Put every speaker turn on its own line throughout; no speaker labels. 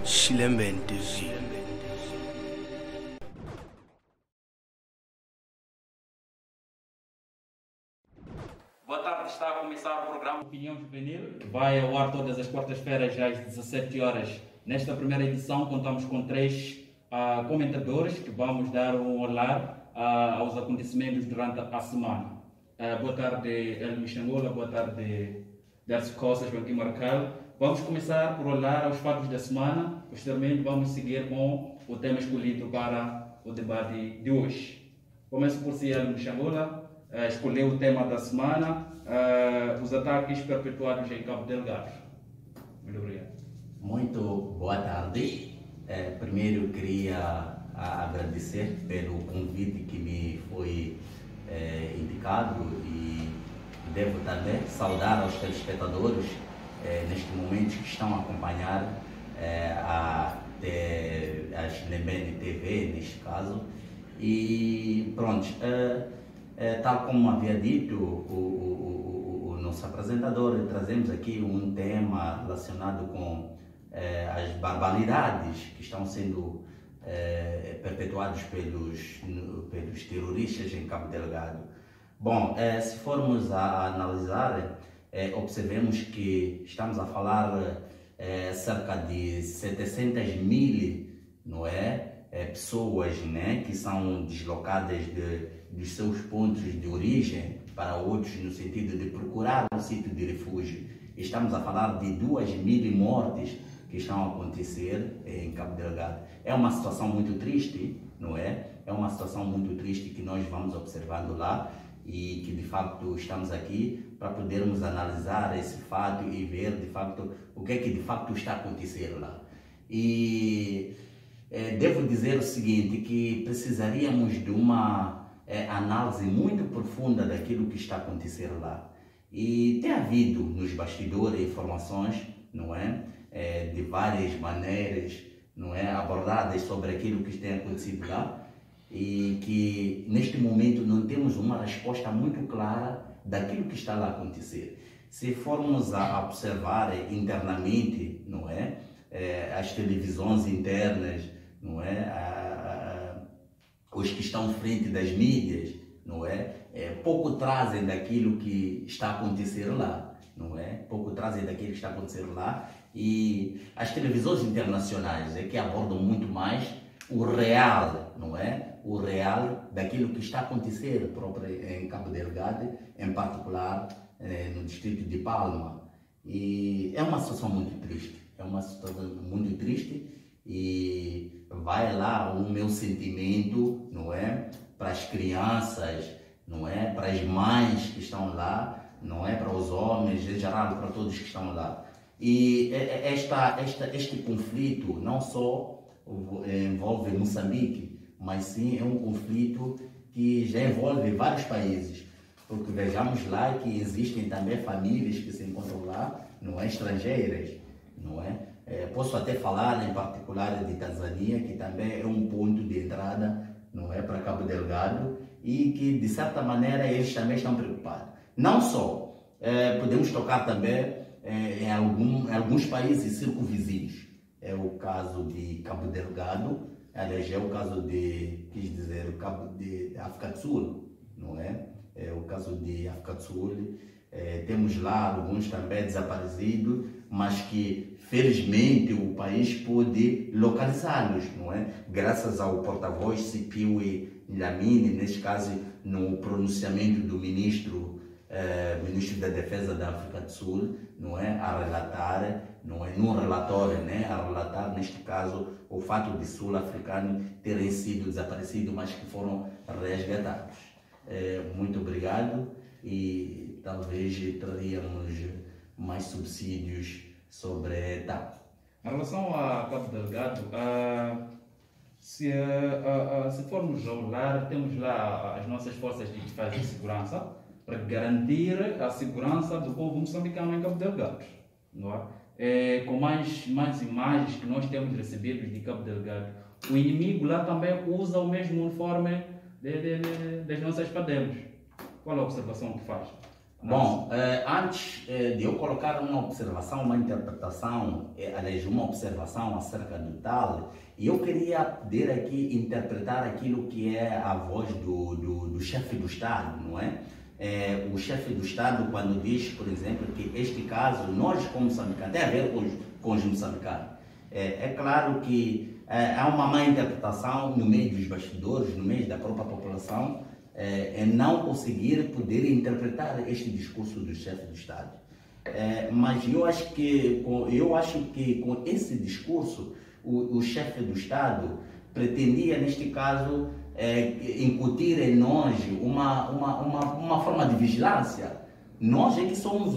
Chilembene TV.
Boa tarde, está a começar o programa Opinião Juvenil, que vai ao ar todas as quartas-feiras às 17 horas. Nesta primeira edição contamos com três comentadores que vamos dar um olhar aos acontecimentos durante a semana. Boa tarde, Elmo Xangola, boa tarde, Darcy Costa, Joaquim Marcal. Vamos começar por olhar aos fatos da semana, posteriormente vamos seguir com o tema escolhido para o debate de hoje. Começo por si, Elmo Xangola. Escolheu o tema da semana, os ataques perpetuados em Cabo Delgado. Muito obrigado.
Muito boa tarde. Primeiro queria agradecer pelo convite que me foi indicado e devo também saudar aos telespectadores neste momento que estão a acompanhar a Chilembene TV, neste caso. E pronto. Tal como havia dito o nosso apresentador, trazemos aqui um tema relacionado com as barbaridades que estão sendo perpetuadas pelos terroristas em Cabo Delgado. Bom, se formos a analisar, observemos que estamos a falar cerca de 700 mil, não é? Pessoas, né, que são deslocadas dos seus pontos de origem para outros no sentido de procurar um sítio de refúgio. Estamos a falar de 2.000 mortes que estão a acontecer em Cabo Delgado. É uma situação muito triste, não é? É uma situação muito triste que nós vamos observando lá e que de facto estamos aqui para podermos analisar esse fato e ver de facto o que é que de facto está a acontecer lá. E devo dizer o seguinte, que precisaríamos de uma análise muito profunda daquilo que está a acontecer lá. E tem havido nos bastidores informações, não é? De várias maneiras, não é? Abordadas sobre aquilo que tem acontecido lá e que neste momento não temos uma resposta muito clara daquilo que está lá a acontecer. Se formos a observar internamente, não é? As televisões internas, não é? Os que estão frente das mídias, não é? Pouco trazem daquilo que está a acontecer lá, não é? Pouco trazem daquilo que está a acontecer lá e as televisões internacionais é que abordam muito mais o real, não é? O real daquilo que está a acontecer próprio em Cabo Delgado, em particular no distrito de Palma. E é uma situação muito triste, é uma situação muito triste. E vai lá o meu sentimento, não é? Para as crianças, não é? Para as mães que estão lá, não é? Para os homens, em geral, para todos que estão lá. E este conflito não só envolve Moçambique, mas sim é um conflito que já envolve vários países. Porque vejamos lá que existem também famílias que se encontram lá, não é? Estrangeiras, não é? Posso até falar em particular de Tanzânia, que também é um ponto de entrada, não é, para Cabo Delgado e que de certa maneira eles também estão preocupados. Não só, podemos tocar também em alguns países circunvizinhos. É o caso de Cabo Delgado, aliás, é o caso de, o Cabo de África do Sul, não é? É o caso de África do Sul. Temos lá alguns também desaparecidos, mas que felizmente o país pôde localizá-los, não é? Graças ao porta-voz Sipiwe Dlamini, neste caso no pronunciamento do ministro da Defesa da África do Sul, não é? A relatar, não é? Num relatório, né? A relatar neste caso o fato de sul-africanos terem sido desaparecidos, mas que foram resgatados. Muito obrigado e talvez traríamos mais subsídios sobre tal.
Em relação a Cabo Delgado, se formos a olhar, temos lá as nossas forças de defesa e segurança para garantir a segurança do povo moçambicano em Cabo Delgado, não é? Com mais imagens que nós temos recebido de Cabo Delgado, o inimigo lá também usa o mesmo uniforme das nossas padeiras. Qual a observação que faz?
Bom, antes de eu colocar uma observação, uma interpretação, aliás, uma observação acerca do tal, eu queria poder aqui interpretar aquilo que é a voz do chefe do Estado, não é? O chefe do Estado, quando diz, por exemplo, que este caso, nós como moçambicanos, tem a ver com os moçambicanos. É claro que há uma má interpretação no meio dos bastidores, no meio da própria população, não conseguir poder interpretar este discurso do chefe do Estado. Mas eu acho que com esse discurso, o chefe do Estado pretendia, neste caso, incutir em nós uma forma de vigilância. Nós é que somos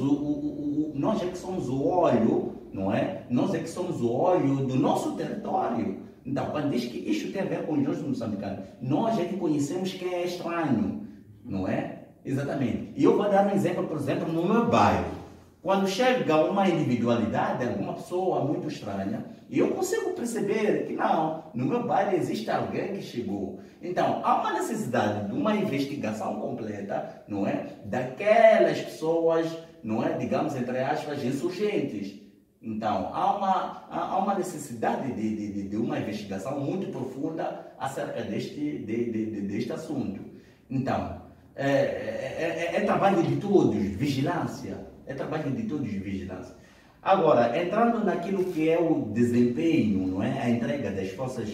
nós é que somos o olho, não é? Nós é que somos o olho do nosso território. Então, quando diz que isto tem a ver com os nossos moçambicanos, nós é que conhecemos quem é estranho, não é? Exatamente. E eu vou dar um exemplo, por exemplo, no meu bairro. Quando chega uma individualidade, alguma pessoa muito estranha, eu consigo perceber que não, no meu bairro existe alguém que chegou. Então, há uma necessidade de uma investigação completa, não é? Daquelas pessoas, não é? Digamos, entre aspas, insurgentes. Então, há uma necessidade de uma investigação muito profunda acerca deste assunto. Então, é trabalho de todos, vigilância. É trabalho de todos, vigilância. Agora, entrando naquilo que é o desempenho, não é? A entrega das forças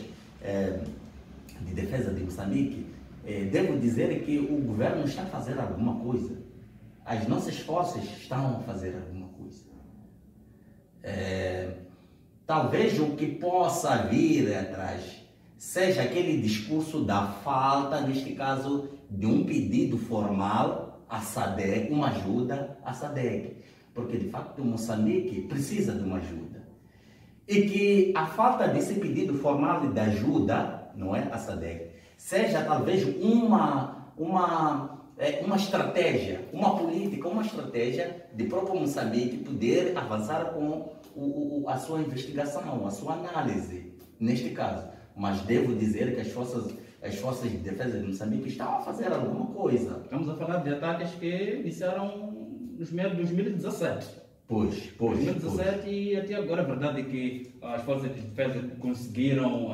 de defesa de Moçambique, devo dizer que o governo está a fazer alguma coisa. As nossas forças estão a fazer alguma coisa. Talvez o que possa vir atrás seja aquele discurso da falta, neste caso, de um pedido formal à SADC, uma ajuda à SADC, porque de facto Moçambique precisa de uma ajuda. E que a falta desse pedido formal de ajuda, não é, à SADC, seja talvez uma estratégia, uma política, uma estratégia de próprio Moçambique poder avançar com a sua investigação, a sua análise, neste caso. Mas devo dizer que as forças de defesa de Moçambique estão a fazer alguma coisa.
Estamos a falar de ataques que iniciaram nos meados de 2017.
Pois.
2017 e até agora. A verdade é que as forças de defesa conseguiram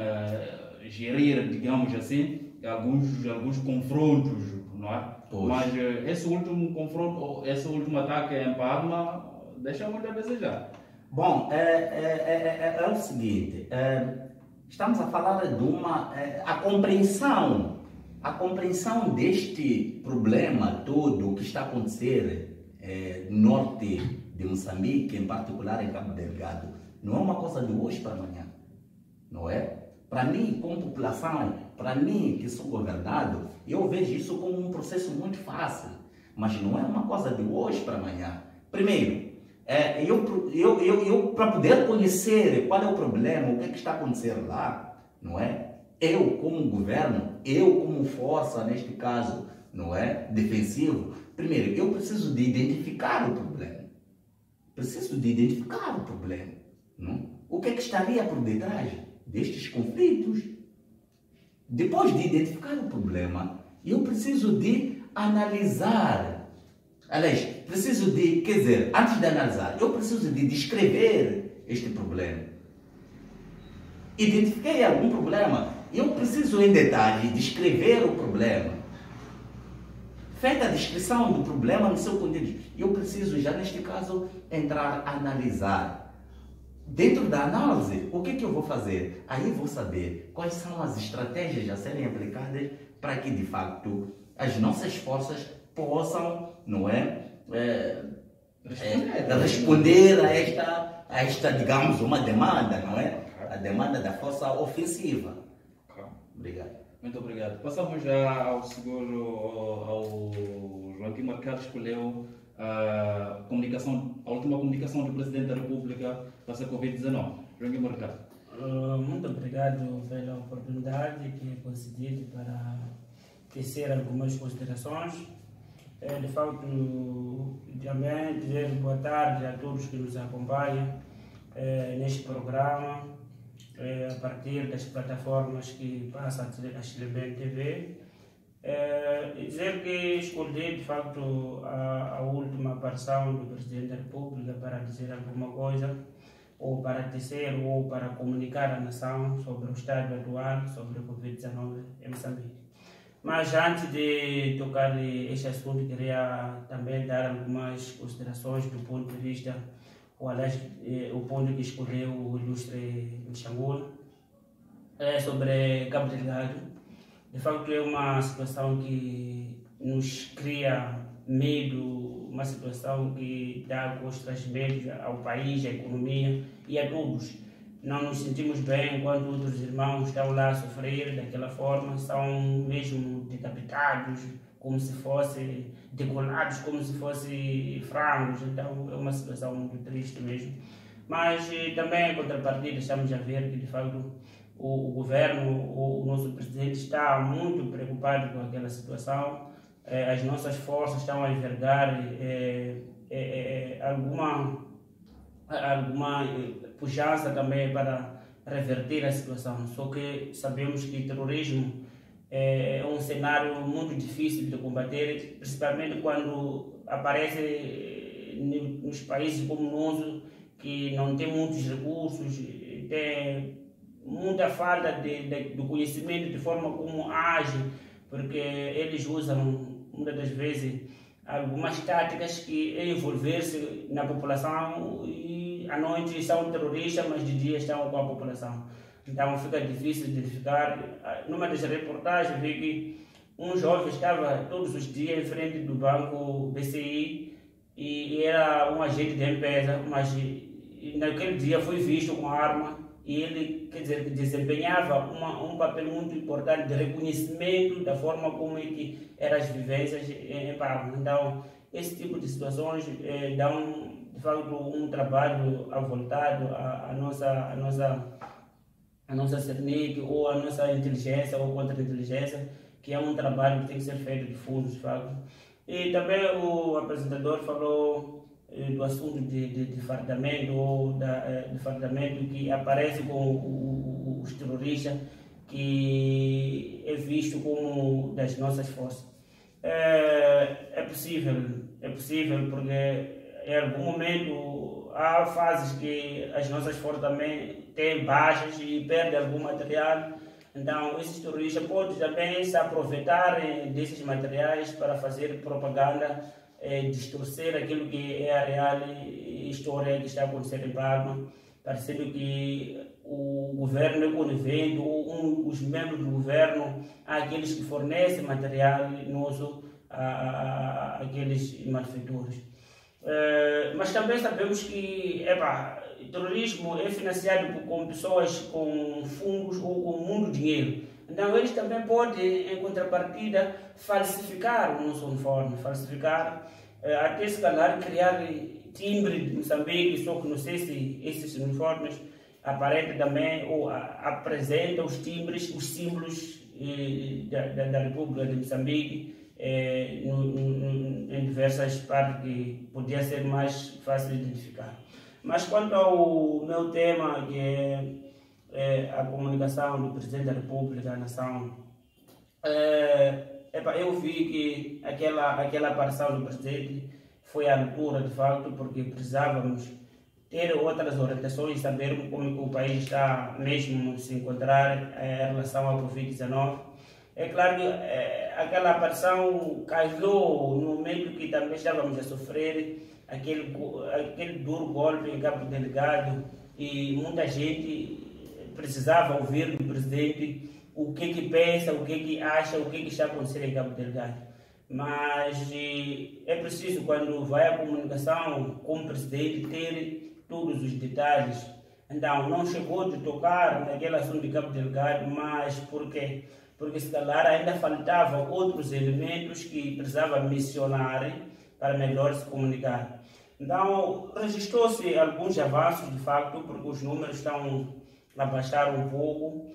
gerir, digamos assim, alguns confrontos, não é? Pois. Mas esse último confronto, esse último ataque em Palma deixa muito a desejar.
Bom, é o seguinte, estamos a falar de a compreensão deste problema todo que está a acontecer no norte de Moçambique, em particular em Cabo Delgado, não é uma coisa de hoje para amanhã, não é? Para mim, como população, para mim que sou governado, eu vejo isso como um processo muito fácil, mas não é uma coisa de hoje para amanhã. Primeiro, eu para poder conhecer qual é o problema, o que está acontecendo lá, não é? Eu como governo, eu como força, neste caso, não é? Defensivo, primeiro, eu preciso de identificar o problema. Não? O que estaria por detrás destes conflitos? Depois de identificar o problema, eu preciso de analisar. Aliás, antes de analisar, eu preciso de descrever este problema. Identifiquei algum problema, eu preciso em detalhe descrever o problema. Feita a descrição do problema no seu conteúdo, eu preciso já neste caso entrar a analisar. Dentro da análise, o que eu vou fazer? Aí vou saber quais são as estratégias a serem aplicadas para que de facto as nossas forças possam, não é, responder a esta, digamos, uma demanda, não é? A demanda da força ofensiva. Obrigado.
Muito obrigado. Passamos já ao Joaquim Mercado, escolheu a última comunicação do Presidente da República para a Covid-19. Joaquim Mercado.
Muito obrigado pela oportunidade que é concedida para tecer algumas considerações. De facto, também dizer boa tarde a todos que nos acompanham neste programa, a partir das plataformas que passam a Telebem TV. Dizer que escolhi de facto a última aparição do Presidente da República para dizer alguma coisa, ou para tecer, ou para comunicar à nação sobre o estado atual, sobre o Covid-19 em Moçambique. Mas antes de tocar este assunto, queria também dar algumas considerações do ponto de vista, ou aliás, o ponto que escolheu o ilustre Mchangula, sobre Cabo Delgado. De facto, é uma situação que nos cria medo, uma situação que dá constrangimentos ao país, à economia e a todos. Não nos sentimos bem enquanto outros irmãos estão lá a sofrer daquela forma, são mesmo decapitados, como se fossem degolados, como se fossem frangos. Então é uma situação muito triste mesmo. Mas também, em contrapartida, estamos a ver que, de facto, o governo, o nosso presidente está muito preocupado com aquela situação. As nossas forças estão a envergar alguma pujança também para reverter a situação. Só que sabemos que o terrorismo é um cenário muito difícil de combater, principalmente quando aparece nos países como o nosso, que não tem muitos recursos, tem muita falta do conhecimento de forma como age, porque eles usam muitas das vezes algumas táticas que é envolver-se na população e à noite são terroristas, mas de dia estão com a população. Então fica difícil de identificar. Numa das reportagens vi que um jovem estava todos os dias em frente do banco BCI e era um agente de empresa, mas naquele dia foi visto com arma. E ele, quer dizer, desempenhava um papel muito importante de reconhecimento da forma como que eram as vivências em Parma. Então, esse tipo de situações dão, de facto, um trabalho avultado à nossa CERNIC, ou à nossa inteligência ou contra-inteligência, que é um trabalho que tem que ser feito de fundo, de facto. E também o apresentador falou do assunto de fardamento, ou de fardamento que aparece com os terroristas, que é visto como das nossas forças. É possível porque em algum momento há fases que as nossas forças também têm baixas e perdem algum material. Então, esses terroristas podem também se aproveitar desses materiais para fazer propaganda, distorcer aquilo que é a real história que está acontecendo em Palma, parecendo que o governo é conivente, ou os membros do governo, aqueles que fornecem material nosso àqueles malfeitores. Mas também sabemos que o terrorismo é financiado com pessoas com fundos ou com muito dinheiro. Então eles também podem, em contrapartida, falsificar o nosso uniforme, até se calhar criar timbre de Moçambique, só que não sei se esses uniformes aparentam também ou apresentam os timbres, os símbolos da República de Moçambique em diversas partes que podia ser mais fácil de identificar. Mas quanto ao meu tema, que é a comunicação do Presidente da República à nação, eu vi que aquela aparição do Presidente foi à altura, de facto, porque precisávamos ter outras orientações, saber como que o país está mesmo se encontrar em relação ao Covid-19. É claro que aquela aparição calhou no momento que também estávamos a sofrer aquele duro golpe em Cabo Delgado, e muita gente precisava ouvir do Presidente o que pensa, o que acha, o que está acontecendo em Cabo Delgado. Mas é preciso, quando vai a comunicação com o Presidente, ter todos os detalhes. Então, não chegou de tocar naquele assunto de Cabo Delgado, mas por quê? Porque se calhar ainda faltavam outros elementos que precisava mencionar para melhor se comunicar. Então, registrou-se alguns avanços, de facto, porque os números estão a baixar um pouco,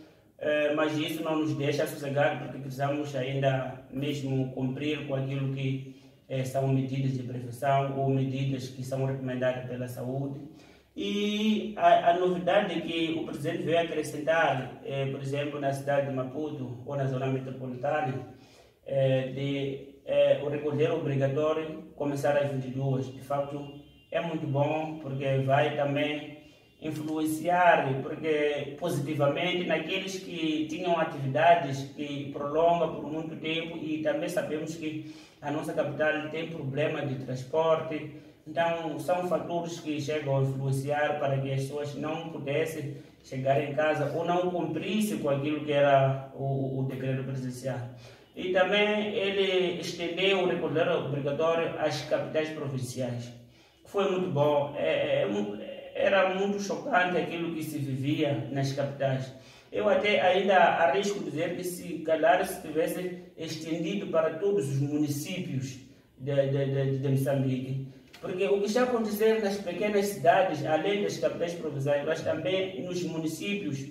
mas isso não nos deixa sossegar, porque precisamos ainda mesmo cumprir com aquilo que são medidas de prevenção ou medidas que são recomendadas pela saúde. E a novidade é que o Presidente veio acrescentar, por exemplo, na cidade de Maputo ou na zona metropolitana, o recolher obrigatório começar às 22. De facto, é muito bom, porque vai também influenciar positivamente naqueles que tinham atividades que prolongam por muito tempo, e também sabemos que a nossa capital tem problema de transporte. Então, são fatores que chegam a influenciar para que as pessoas não pudessem chegar em casa ou não cumprissem com aquilo que era o decreto presidencial. E também ele estendeu o recolher obrigatório às capitais provinciais. Foi muito bom. Era muito chocante aquilo que se vivia nas capitais. Eu até ainda arrisco dizer que se tivesse estendido para todos os municípios de Moçambique. Porque o que está acontecendo nas pequenas cidades, além das capitais provinciais, mas também nos municípios,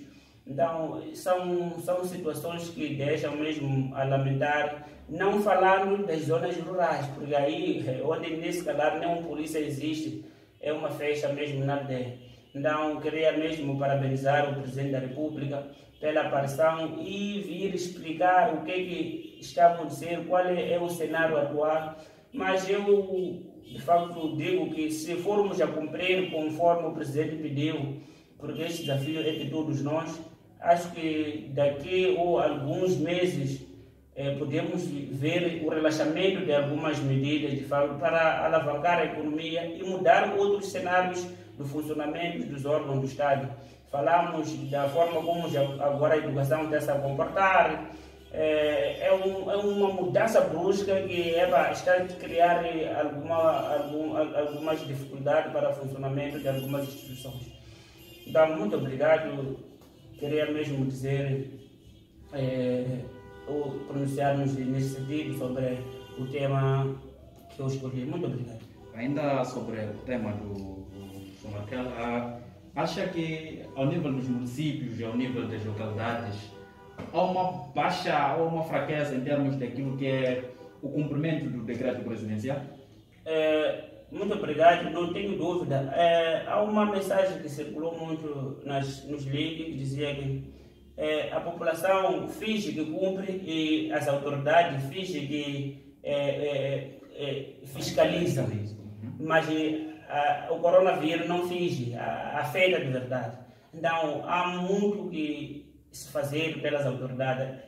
então são situações que deixam mesmo a lamentar, não falando das zonas rurais, porque aí, onde nem se calhar nenhuma polícia existe, é uma festa mesmo na aldeia. Então, queria mesmo parabenizar o Presidente da República pela aparição e vir explicar o que está acontecendo, qual é o cenário atual. Mas eu, de facto, digo que se formos a cumprir conforme o Presidente pediu, porque este desafio é de todos nós, acho que daqui a alguns meses podemos ver o relaxamento de algumas medidas, de fato, para alavancar a economia e mudar outros cenários do funcionamento dos órgãos do Estado. Falamos da forma como agora a educação está se a comportar. É uma mudança brusca que está a criar algumas dificuldades para o funcionamento de algumas instituições. Então, muito obrigado. Queria mesmo dizer, ou pronunciar-nos nesse sentido sobre o tema que eu escolhi. Muito obrigado.
Ainda sobre o tema do Sr. Markel, acha que ao nível dos municípios e ao nível das localidades há uma baixa ou uma fraqueza em termos daquilo que é o cumprimento do decreto presidencial?
Muito obrigado, não tenho dúvida. Há uma mensagem que circulou muito nos links que dizia que a população finge que cumpre e as autoridades fingem que fiscalizam. Mas o coronavírus não finge, afeta de verdade. Então, há muito que se fazer pelas autoridades.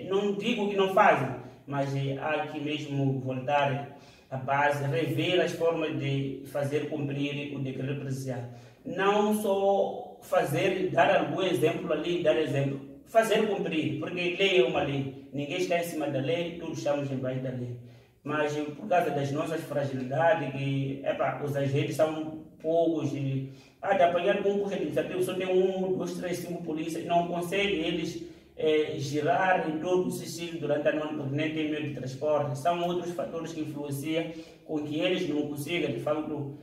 Não digo que não fazem, mas há que mesmo voltar à base, rever as formas de fazer cumprir o decreto presidencial. Não só dar algum exemplo ali, dar exemplo, fazer cumprir, porque lei é uma lei. Ninguém está em cima da lei, todos estamos embaixo da lei. Mas por causa das nossas fragilidades, que os agentes são poucos, de apanhar com um puxa administrativo, só tem 1, 2, 3, 5 polícias, não conseguem eles girar em todo o sítio durante a noite, porque nem tem meio de transporte. São outros fatores que influenciam com que eles não consigam, de fato,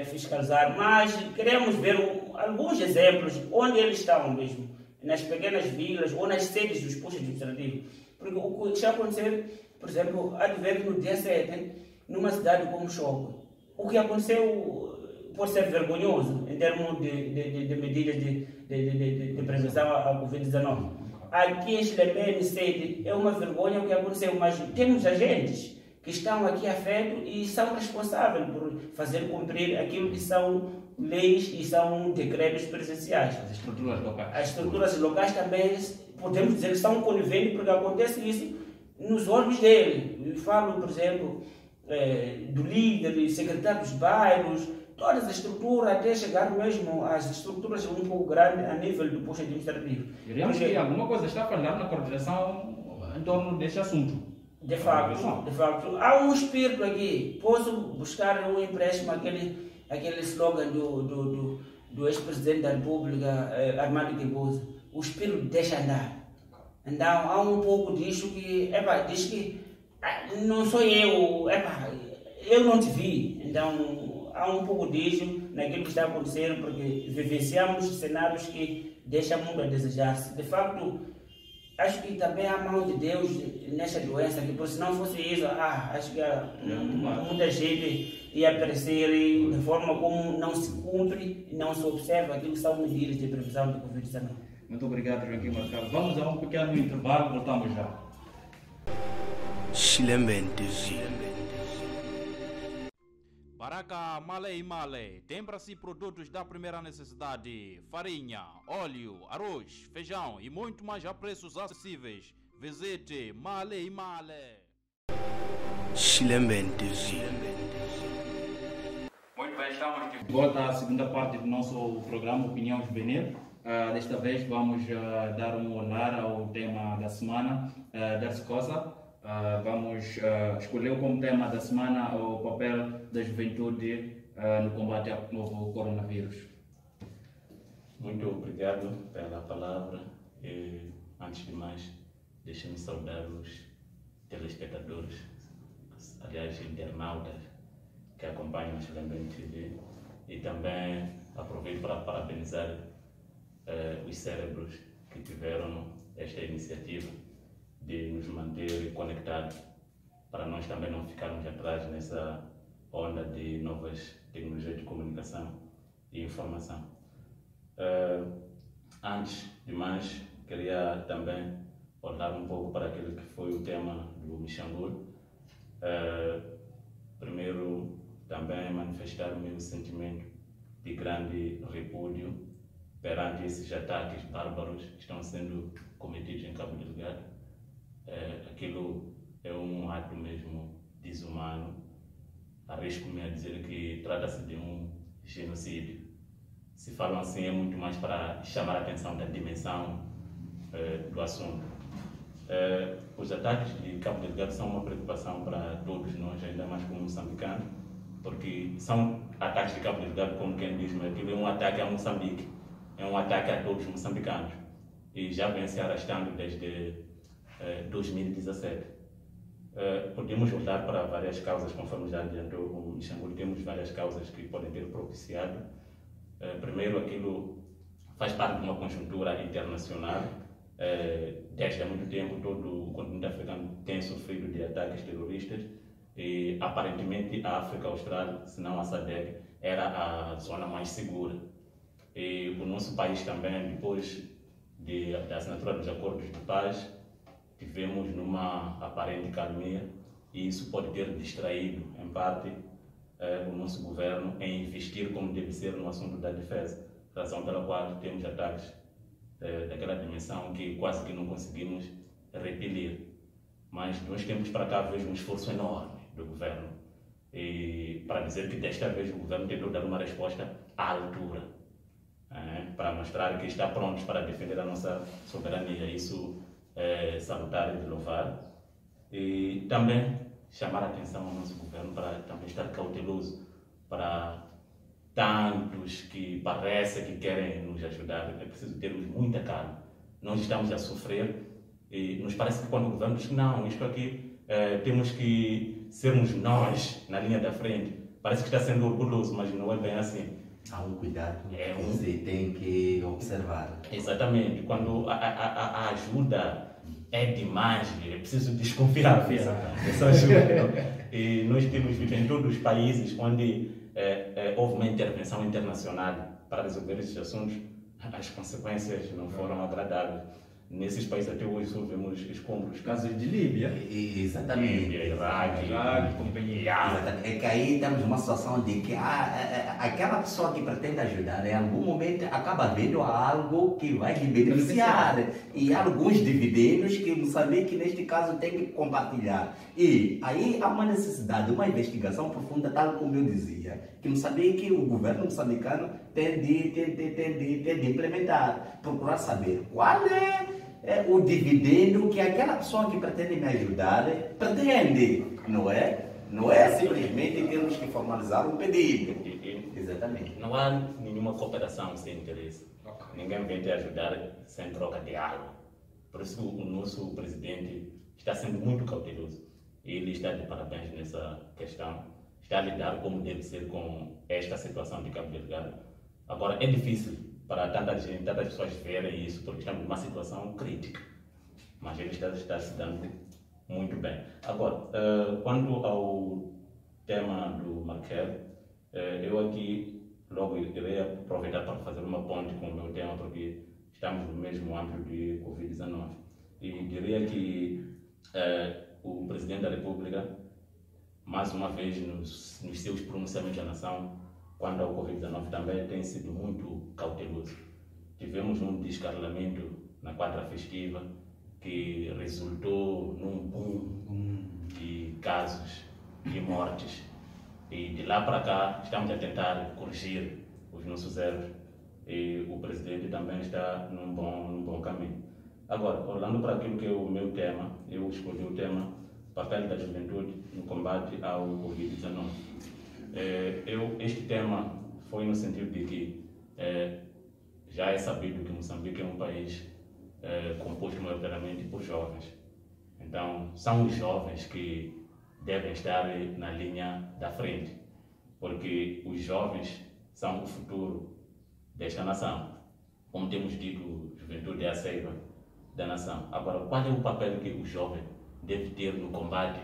fiscalizar. Mas queremos ver alguns exemplos onde eles estão mesmo, nas pequenas vilas ou nas sedes dos postos administrativos. Porque o que está acontecendo, por exemplo, há de ver que no dia 7, numa cidade como Choco, o que aconteceu pode ser vergonhoso em termos de medidas de prevenção à Covid-19. Aqui em Xilepene, sede, é uma vergonha o que aconteceu, mas temos agentes que estão aqui afetos e são responsáveis por fazer cumprir aquilo que são leis e são decretos presidenciais.
As estruturas locais. As
estruturas locais também, podemos dizer que são coniventes, porque acontece isso nos órgãos dele. Eu falo, por exemplo, do líder, do secretário dos bairros, todas as estruturas, até chegar mesmo às estruturas um pouco grandes a nível do posto administrativo.
Diríamos que alguma coisa está a falhar na coordenação em torno deste assunto.
De facto, há um espírito aqui. Posso buscar um empréstimo, aquele slogan do ex-presidente da República, Armando Guebuza. O espírito deixa andar. Então, há um pouco disso que, diz que não sou eu não te vi. Então, há um pouco disso naquilo que está acontecendo, porque vivenciamos cenários que deixam muito a desejar-se. De facto, acho que também há a mão de Deus nessa doença, que se não fosse isso, acho que muita gente ia perecer da forma como não se cumpre e não se observa aquilo que são medidas de prevenção de Covid-19.
Muito obrigado, Joaquim Marcelo. Vamos a um pequeno intervalo, voltamos já.
Chilemben TV.
Baraka Male e Male tem para si produtos da primeira necessidade: farinha, óleo, arroz, feijão e muito mais a preços acessíveis. Visite Male e Male.
Chilemben TV.
Muito bem, estamos de volta à segunda parte do nosso programa Opinião Juvenil. Desta vez vamos dar um olhar ao tema da semana, Darcy Cosa. Vamos escolher como tema da semana o papel da juventude no combate ao novo coronavírus.
Muito obrigado pela palavra e, antes de mais, deixe-me saudar os telespectadores, aliás, internautas que acompanham o Chilemben TV, e também aproveito para parabenizar os cérebros que tiveram esta iniciativa de nos manter conectados, para nós também não ficarmos atrás nessa onda de novas tecnologias de comunicação e informação. Antes de mais, queria também olhar um pouco para aquele que foi o tema do Mixangul. Primeiro, também manifestar o meu sentimento de grande repúdio perante esses ataques bárbaros que estão sendo cometidos em Cabo Delgado. Aquilo é um ato mesmo desumano. Arrisco-me a dizer que trata-se de um genocídio. Se falam assim, é muito mais para chamar a atenção da dimensão do assunto. Os ataques de Cabo Delgado são uma preocupação para todos nós, ainda mais como moçambicanos, porque são ataques de Cabo Delgado, como quem diz, mas aquilo é um ataque a Moçambique, é um ataque a todos os moçambicanos, e já vem se arrastando desde 2017. Podemos olhar para várias causas, conforme já adiantou o Mixangul, temos várias causas que podem ter propiciado. Primeiro, aquilo faz parte de uma conjuntura internacional. Desde há muito tempo, todo o continente africano tem sofrido de ataques terroristas e, aparentemente, a África Austral, se não a SADC, era a zona mais segura. E o nosso país também, depois da assinatura dos acordos de paz, tivemos numa aparente calmia, e isso pode ter distraído, em parte, o nosso governo em investir como deve ser no assunto da defesa, razão pela qual temos ataques daquela dimensão que quase que não conseguimos repelir. Mas de uns tempos para cá vejo um esforço enorme do governo, e para dizer que desta vez o governo tentou dar uma resposta à altura, para mostrar que está pronto para defender a nossa soberania. Isso é salutar e de louvar, e também chamar a atenção ao nosso governo para também estar cauteloso para tantos que parece que querem nos ajudar. É preciso termos muita calma. Nós estamos a sofrer e nos parece que quando o governo diz que não, isto aqui temos que sermos nós na linha da frente, parece que está sendo orgulhoso, mas não é bem assim.
Há um cuidado que você tem que observar.
Exatamente. Quando a ajuda é demais, é preciso desconfiar dessa ajuda. E nós temos visto em todos os países onde houve uma intervenção internacional para resolver esses assuntos, as consequências não foram agradáveis. Nesses países até hoje só vemos escombros.
Casos de Líbia.
Exatamente.
Líbia, Iraque,
companhia.
É que aí estamos numa situação de que aquela pessoa que pretende ajudar, em algum momento acaba vendo algo que vai lhe beneficiar. E alguns dividendos que Moçambique, neste caso, tem que compartilhar. E aí há uma necessidade, uma investigação profunda, tal como eu dizia, que Moçambique, o governo moçambicano tem de implementar, procurar saber qual é o dividendo que aquela pessoa que pretende me ajudar pretende, não é? Não é simplesmente termos que formalizar um pedido. Exatamente.
Não há nenhuma cooperação sem interesse. Ninguém vem te ajudar sem troca de algo. Por isso o nosso presidente está sendo muito cauteloso. Ele está de parabéns nessa questão. Está a lidar como deve ser com esta situação de Cabo Delgado. Agora, é difícil para tanta gente, tantas pessoas verem isso, porque estamos numa situação crítica. Mas ele está se dando muito bem. Agora, quanto ao tema do Markel, eu aqui logo irei aproveitar para fazer uma ponte com o meu tema, porque estamos no mesmo âmbito de Covid-19. E diria que o Presidente da República, mais uma vez, nos seus pronunciamentos à nação, quando ao Covid-19 também tem sido muito cauteloso. Tivemos um descarrilamento na quadra festiva que resultou num boom de casos, de mortes. E de lá para cá estamos a tentar corrigir os nossos erros e o Presidente também está num bom caminho. Agora, olhando para aquilo que é o meu tema, eu escolhi o tema Papel da Juventude no Combate ao Covid-19. Este tema foi no sentido de que já é sabido que Moçambique é um país composto maioritariamente por jovens. Então, são os jovens que devem estar na linha da frente, porque os jovens são o futuro desta nação. Como temos dito, juventude é a seiva da nação. Agora, qual é o papel que o jovem deve ter no combate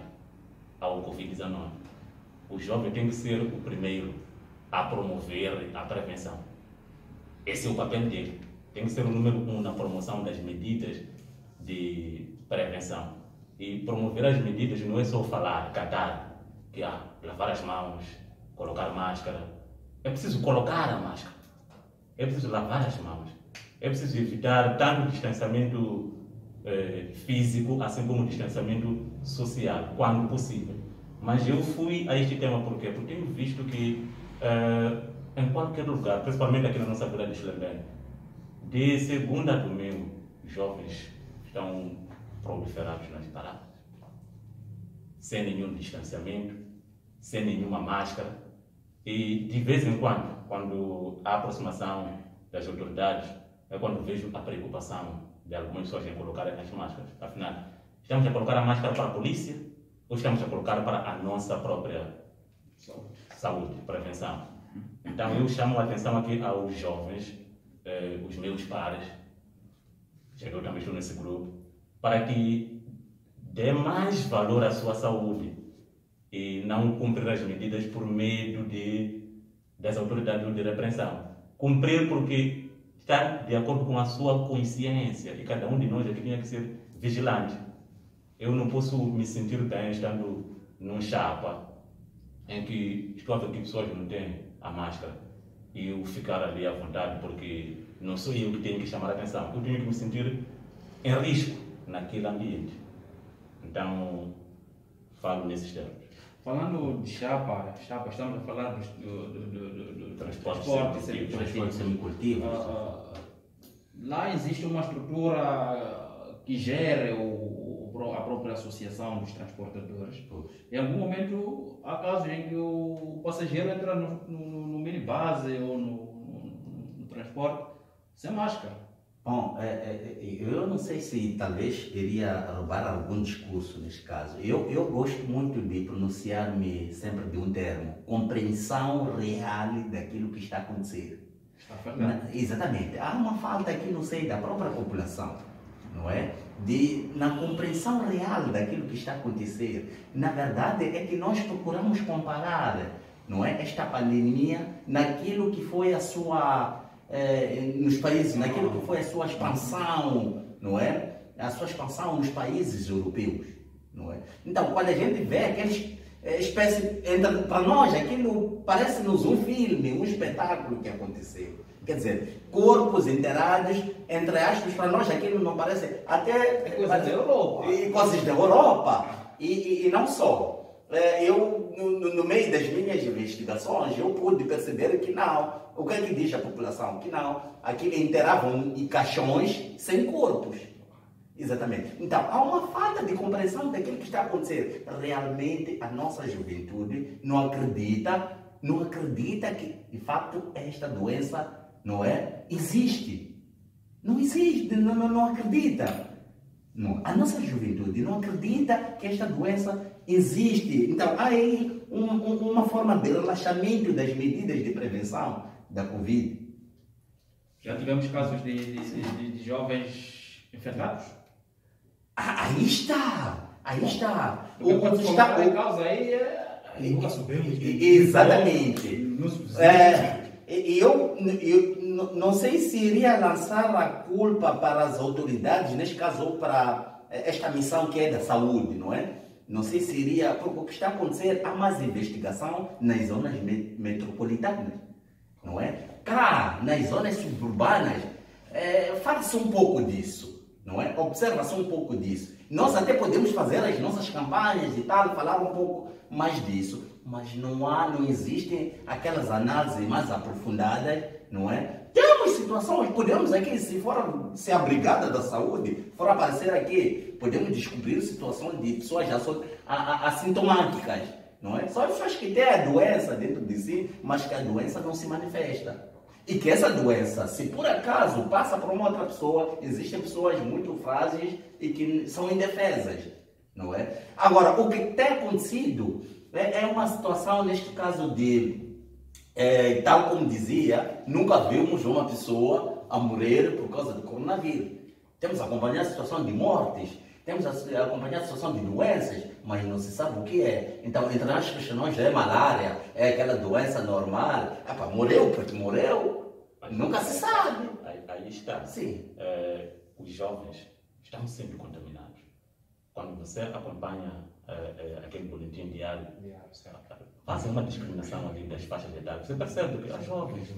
ao Covid-19? O jovem tem que ser o primeiro a promover a prevenção. Esse é o papel dele. Tem que ser o número 1 na promoção das medidas de prevenção. E promover as medidas não é só falar, catar, que lavar as mãos, colocar máscara. É preciso colocar a máscara. É preciso lavar as mãos. É preciso evitar tanto distanciamento físico, assim como distanciamento social, quando possível. Mas eu fui a este tema por quê? Porque tenho visto que em qualquer lugar, principalmente aqui na nossa vila de Xilembene, de segunda a domingo, jovens estão proliferados nas paradas, sem nenhum distanciamento, sem nenhuma máscara, e de vez em quando há aproximação das autoridades, é quando vejo a preocupação de algumas pessoas em colocar as máscaras. Afinal, estamos a colocar a máscara para a polícia ou estamos a colocar para a nossa própria saúde, prevenção? Então eu chamo a atenção aqui aos jovens, os meus pares, já que eu também estou nesse grupo, para que dê mais valor à sua saúde e não cumprir as medidas por medo das autoridades de repreensão. Cumprir porque está de acordo com a sua consciência e cada um de nós aqui tinha que ser vigilante. Eu não posso me sentir bem estando num chapa em que estou a ver que pessoas não têm a máscara e eu ficar ali à vontade porque não sou eu que tenho que chamar a atenção. Eu tenho que me sentir em risco naquele ambiente. Então, falo nesses termos.
Falando de chapa, estamos a falar do
transporte semicoletivo.
Lá existe uma estrutura que gera a própria associação dos transportadores. Em algum momento, há casos em que o passageiro entra no minibase ou no transporte sem máscara.
Bom, eu não sei se talvez iria roubar algum discurso neste caso. Eu gosto muito de pronunciar-me sempre de um termo: compreensão real daquilo que está a acontecer.
Está falando.
Exatamente. Há uma falta aqui, não sei, da própria população, não é? Na compreensão real daquilo que está a acontecer. Na verdade, é que nós procuramos comparar, não é, esta pandemia naquilo que foi a sua... nos países, naquilo que foi a sua expansão, não é? A sua expansão nos países europeus, não é? Então, quando a gente vê aqueles espécie, para nós, aquilo parece-nos um filme, um espetáculo que aconteceu. Quer dizer, corpos inteirados, entre aspas, para nós aquilo não parece... Até
coisas da Europa.
E coisas da Europa. E não só. Eu, no meio das minhas investigações, eu pude perceber que não. O que é que diz a população? Que não. Aquilo inteiravam em caixões sem corpos. Exatamente. Então, há uma falta de compreensão daquilo que está a acontecer. Realmente, a nossa juventude não acredita que, de fato, esta doença, não é? Existe. Não existe, não acredita. Não. A nossa juventude não acredita que esta doença existe. Então, há aí uma forma de relaxamento das medidas de prevenção da Covid.
Já tivemos casos de jovens infectados?
Aí está! Aí está!
O que está em causa aí
Nunca soubemos.
Exatamente. Eu não sei se iria lançar a culpa para as autoridades, neste caso, ou para esta missão que é da saúde, não é? Não sei se iria, porque o que está a acontecer, há mais investigação nas zonas metropolitanas, não é? Cá, nas zonas suburbanas, fala-se um pouco disso, não é? Observa-se um pouco disso. Nós até podemos fazer as nossas campanhas e tal, falar um pouco mais disso, mas não existem aquelas análises mais aprofundadas, não é? Temos situações, podemos aqui, se a Brigada da Saúde for aparecer aqui, podemos descobrir situações de pessoas assintomáticas, não é? São pessoas que têm a doença dentro de si, mas que a doença não se manifesta. E que essa doença, se por acaso passa para uma outra pessoa, existem pessoas muito frágeis e que são indefesas, não é? Agora, o que tem acontecido é uma situação, neste caso tal como dizia, nunca vimos uma pessoa a morrer por causa do coronavírus. Temos acompanhado a situação de mortes, temos acompanhado a situação de doenças, mas não se sabe o que é. Então, entre as questões, é malária, é aquela doença normal. Morreu porque morreu, nunca se sabe.
Aí está.
Sim.
Os jovens estão sempre contaminados. Quando você acompanha aquele boletim diário, fazem uma discriminação ali das faixas de idade. Você percebe que as jovens,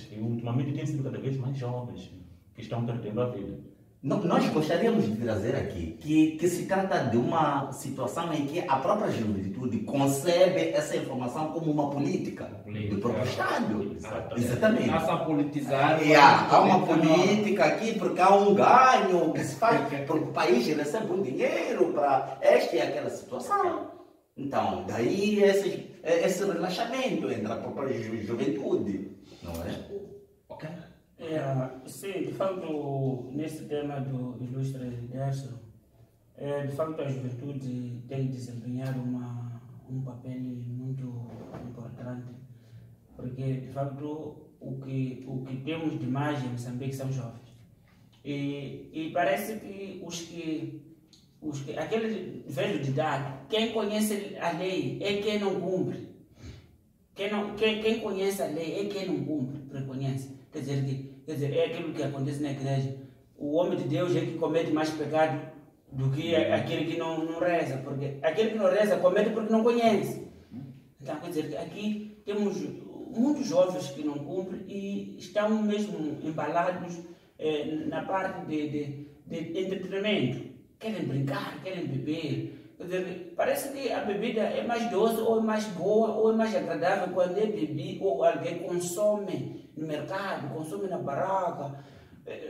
e ultimamente tem sido cada vez mais jovens que estão perdendo a vida.
Nós gostaríamos de trazer aqui que se trata de uma situação em que a própria juventude concebe essa informação como uma política do próprio Estado. Exatamente.
Passa a politizar.
Há uma política aqui porque há um ganho que se faz, porque o país recebe um dinheiro para esta e aquela situação. Então, daí esse relaxamento entre a própria juventude, não é?
Ok.
Sim, de facto, nesse tema do ilustre Décio, de facto a juventude tem que desempenhar um papel muito importante, porque de facto o que temos de mais em Moçambique são jovens. E parece que aquele velho ditado, quem conhece a lei é quem não cumpre. Quem conhece a lei é quem não cumpre, reconhece. Quer dizer, é aquilo que acontece na igreja. O homem de Deus é que comete mais pecado do que aquele que não reza. Porque aquele que não reza comete porque não conhece. Então, quer dizer, aqui temos muitos jovens que não cumprem e estão mesmo embalados na parte de entretenimento. Querem brincar, querem beber. Quer dizer, parece que a bebida é mais doce, ou é mais boa, ou é mais agradável quando é bebido, ou alguém consome no mercado, consome na barraca.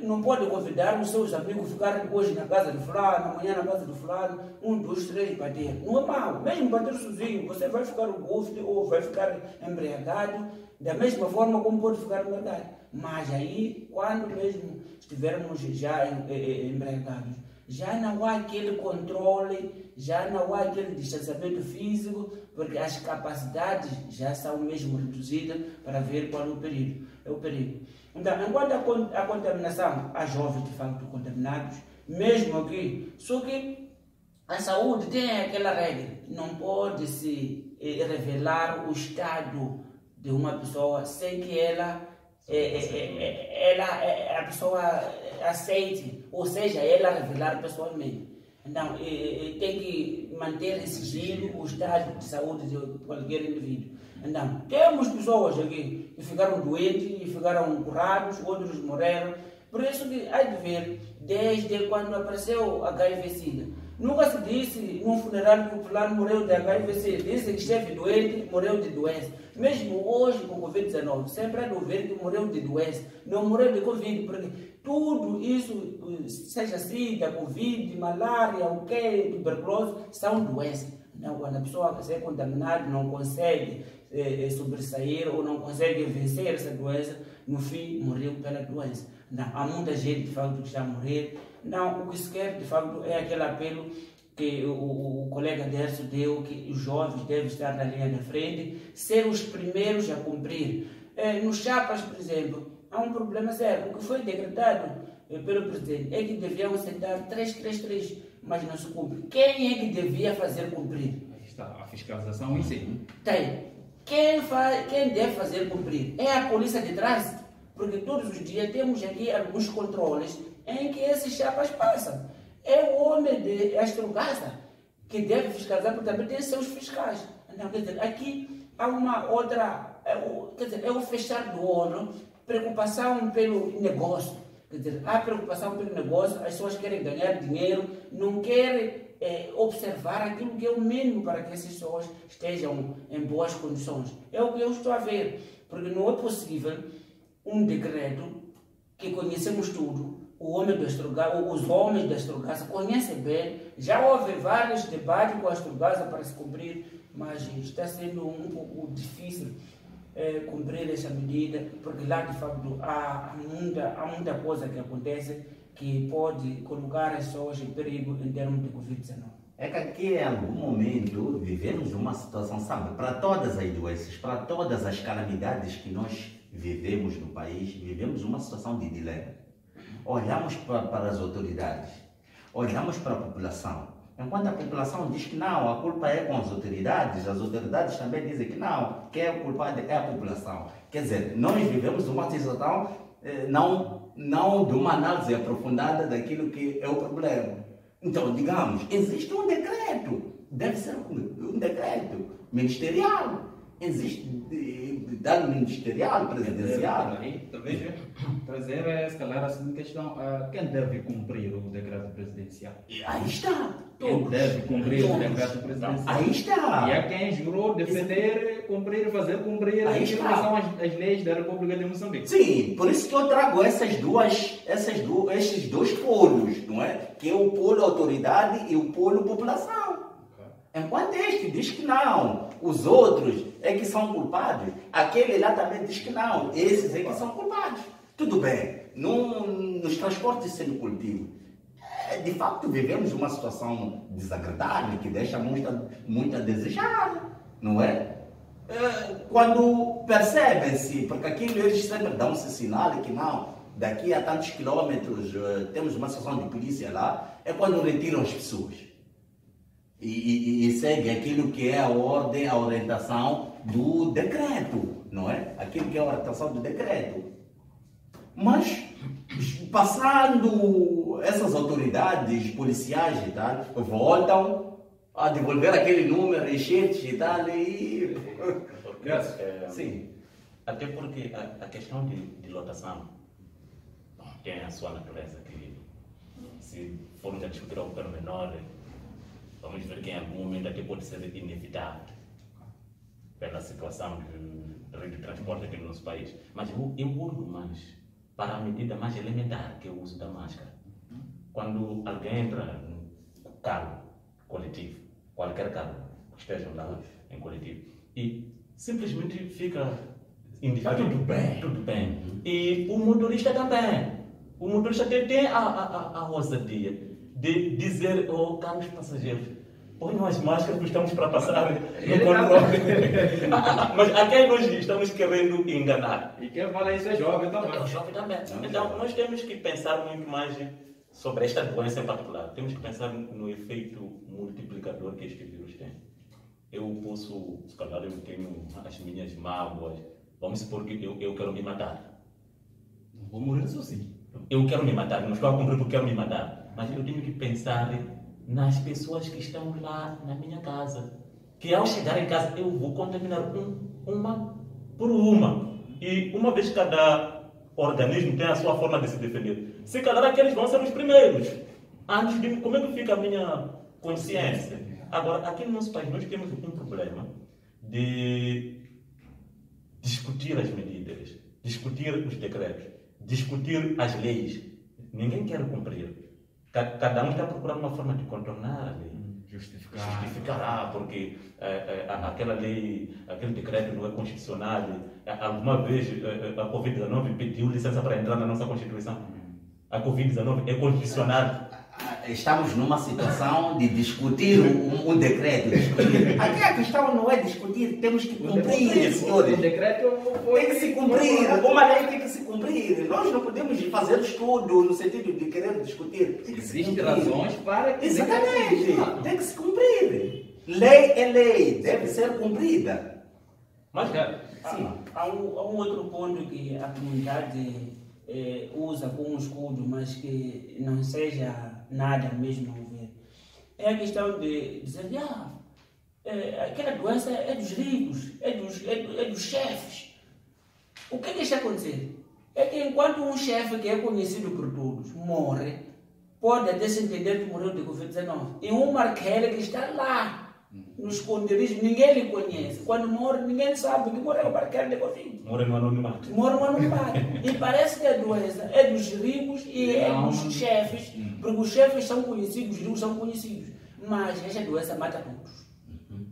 Não pode convidar os seus amigos a ficarem hoje na casa do fulano, amanhã na casa do fulano, 1, 2, 3, bater. Não é mal, mesmo bater sozinho, você vai ficar gosto ou vai ficar embriagado, da mesma forma como pode ficar embriagado. Mas aí, quando mesmo estivermos já embriagados, já não há aquele controle, já não há aquele distanciamento físico, porque as capacidades já são mesmo reduzidas para ver qual é o perigo. Então, enquanto a contaminação, há jovens de facto contaminados, mesmo aqui, só que a saúde tem aquela regra, não pode se revelar o estado de uma pessoa sem que a pessoa aceite, ou seja, ela revelar pessoalmente. Então, tem que manter em sigilo o estado de saúde de qualquer indivíduo. Então, temos pessoas aqui que ficaram doentes e ficaram curados, outros morreram. Por isso que há de ver, desde quando apareceu HIV-Sida, nunca se disse num funeral que o fulano morreu de HIV-Sida, disse que esteve doente, morreu de doença. Mesmo hoje com o Covid-19, sempre há de ver que morreu de doença, não morreu de Covid, porque tudo isso, seja SIDA, Covid, malária, tuberculose, são doenças. Então, quando a pessoa é contaminada, não consegue sobressair ou não consegue vencer essa doença, no fim, morreu pela doença. Então, há muita gente, de facto, que está a morrer. Então, o que se quer, de facto, é aquele apelo que o colega Décio deu, que os jovens devem estar na linha da frente, ser os primeiros a cumprir. Nos chapas, por exemplo, há um problema sério. O que foi decretado pelo presidente é que deviam sentar 333, mas não se cumpre. Quem é que devia fazer cumprir?
Aí está, a fiscalização em si.
Tem. Quem deve fazer cumprir? É a polícia de trânsito, porque todos os dias temos aqui alguns controles em que esses chapas passam. É o homem de Astrogasa que deve fiscalizar, porque também tem seus fiscais. Então, quer dizer, aqui há uma outra, quer dizer, é o fechar do olho, preocupação pelo negócio. Quer dizer, há preocupação pelo negócio, as pessoas querem ganhar dinheiro, não querem observar aquilo que é o mínimo para que essas pessoas estejam em boas condições. É o que eu estou a ver, porque não é possível um decreto que conhecemos tudo, os homens da Astrogasa conhecem bem, já houve vários debates com a Astrogasa para se cumprir, mas está sendo um pouco difícil cumprir essa medida, porque lá de facto há muita coisa que acontece que pode colocar as pessoas em perigo em termos de Covid-19.
É que aqui em algum momento vivemos uma situação, sabe, para todas as doenças, para todas as calamidades que nós vivemos no país, vivemos uma situação de dilema. Olhamos para as autoridades, olhamos para a população. Enquanto a população diz que não, a culpa é com as autoridades também dizem que não, quem é o culpado é a população. Quer dizer, nós vivemos uma situação não de uma análise aprofundada daquilo que é o problema. Então, digamos, existe um decreto, deve ser um decreto ministerial, existe dado ministerial, presidencial.
Veja, trazer, se calhar, a seguinte questão: quem deve cumprir o decreto presidencial?
Aí está.
Quem deve cumprir o decreto presidencial?
Aí está.
E há quem jurou defender, cumprir, fazer cumprir aquilo que são as leis da República de Moçambique.
Sim, por isso que eu trago esses dois polos, não é? Que é o polo autoridade e o polo população. Enquanto este diz que não, os outros é que são culpados, aquele lá também diz que não, esses é que são culpados. Tudo bem, nos transportes semicoletivo, de facto vivemos uma situação desagradável que deixa muito a desejar, não é? Quando percebem-se, porque aquilo eles sempre dão-se sinal que não, daqui a tantos quilômetros temos uma situação de polícia lá, é quando retiram as pessoas. E segue aquilo que é a ordem, a orientação do decreto, não é? Aquilo que é a orientação do decreto. Mas, passando essas autoridades policiais e tal, voltam a devolver aquele número, enchetes e tal, e...
Sim. Até porque a questão de lotação tem a sua natureza, que se formos a discutir ao pormenor, vamos ver que em algum momento até pode ser inevitável pela situação de rede de transporte aqui no nosso país. Mas eu urgo mais para a medida mais elementar, que é o uso da máscara. Quando alguém entra no carro coletivo, qualquer carro que esteja lá em coletivo, e simplesmente fica indiferente. Tudo bem. E o motorista também. O motorista tem a ousadia de dizer, caros passageiros, ponham as máscaras que estamos para passar no controle. Mas a quem nós estamos querendo enganar?
E quem fala isso é jovem também.
É o jovem também. Então, nós temos que pensar muito mais sobre esta doença em particular. Temos que pensar no efeito multiplicador que este vírus tem. Eu posso, se calhar eu tenho as minhas mágoas, vamos supor que eu quero me matar.
Não vou morrer sozinho.
Eu quero me matar, não estou a cumprir porque quero me matar. Mas eu tenho que pensar nas pessoas que estão lá na minha casa. Que ao chegar em casa eu vou contaminar uma por uma. E uma vez cada organismo tem a sua forma de se defender. Se calhar aqueles vão ser os primeiros. Antes de como é que fica a minha consciência? Agora, aqui no nosso país nós temos um problema de discutir as medidas, discutir os decretos, discutir as leis. Ninguém quer cumprir. Cada um está procurando uma forma de contornar a lei. Justificar, porque aquela lei, aquele decreto não é constitucional. Alguma vez a Covid-19 pediu licença para entrar na nossa Constituição. A Covid-19 é constitucional.
Estamos numa situação de discutir um decreto. Aqui a questão não é discutir, temos que cumprir, senhores.
O decreto
tem que se cumprir, uma lei tem que se cumprir. Nós não podemos fazer estudo no sentido de querer discutir.
Existem razões para que...
Exatamente, tem que se cumprir. Lei é lei, deve ser cumprida.
Mas
há um outro ponto que a comunidade usa como escudo, mas que não seja nada mesmo a ver. é a questão de dizer, aquela doença é dos ricos, é dos chefes. O que está a acontecer? É que enquanto um chefe que é conhecido por todos morre, pode até se entender que morreu de Covid-19. E um Marquele que está lá, no esconderijo, ninguém lhe conhece. Quando morre, ninguém sabe que morreu o Marquele de Covid.
Morre no anonimato.
Morre no anonimato. E parece que a doença é dos ricos e é dos chefes, porque os chefes são conhecidos, os ricos são conhecidos. Mas essa doença mata todos.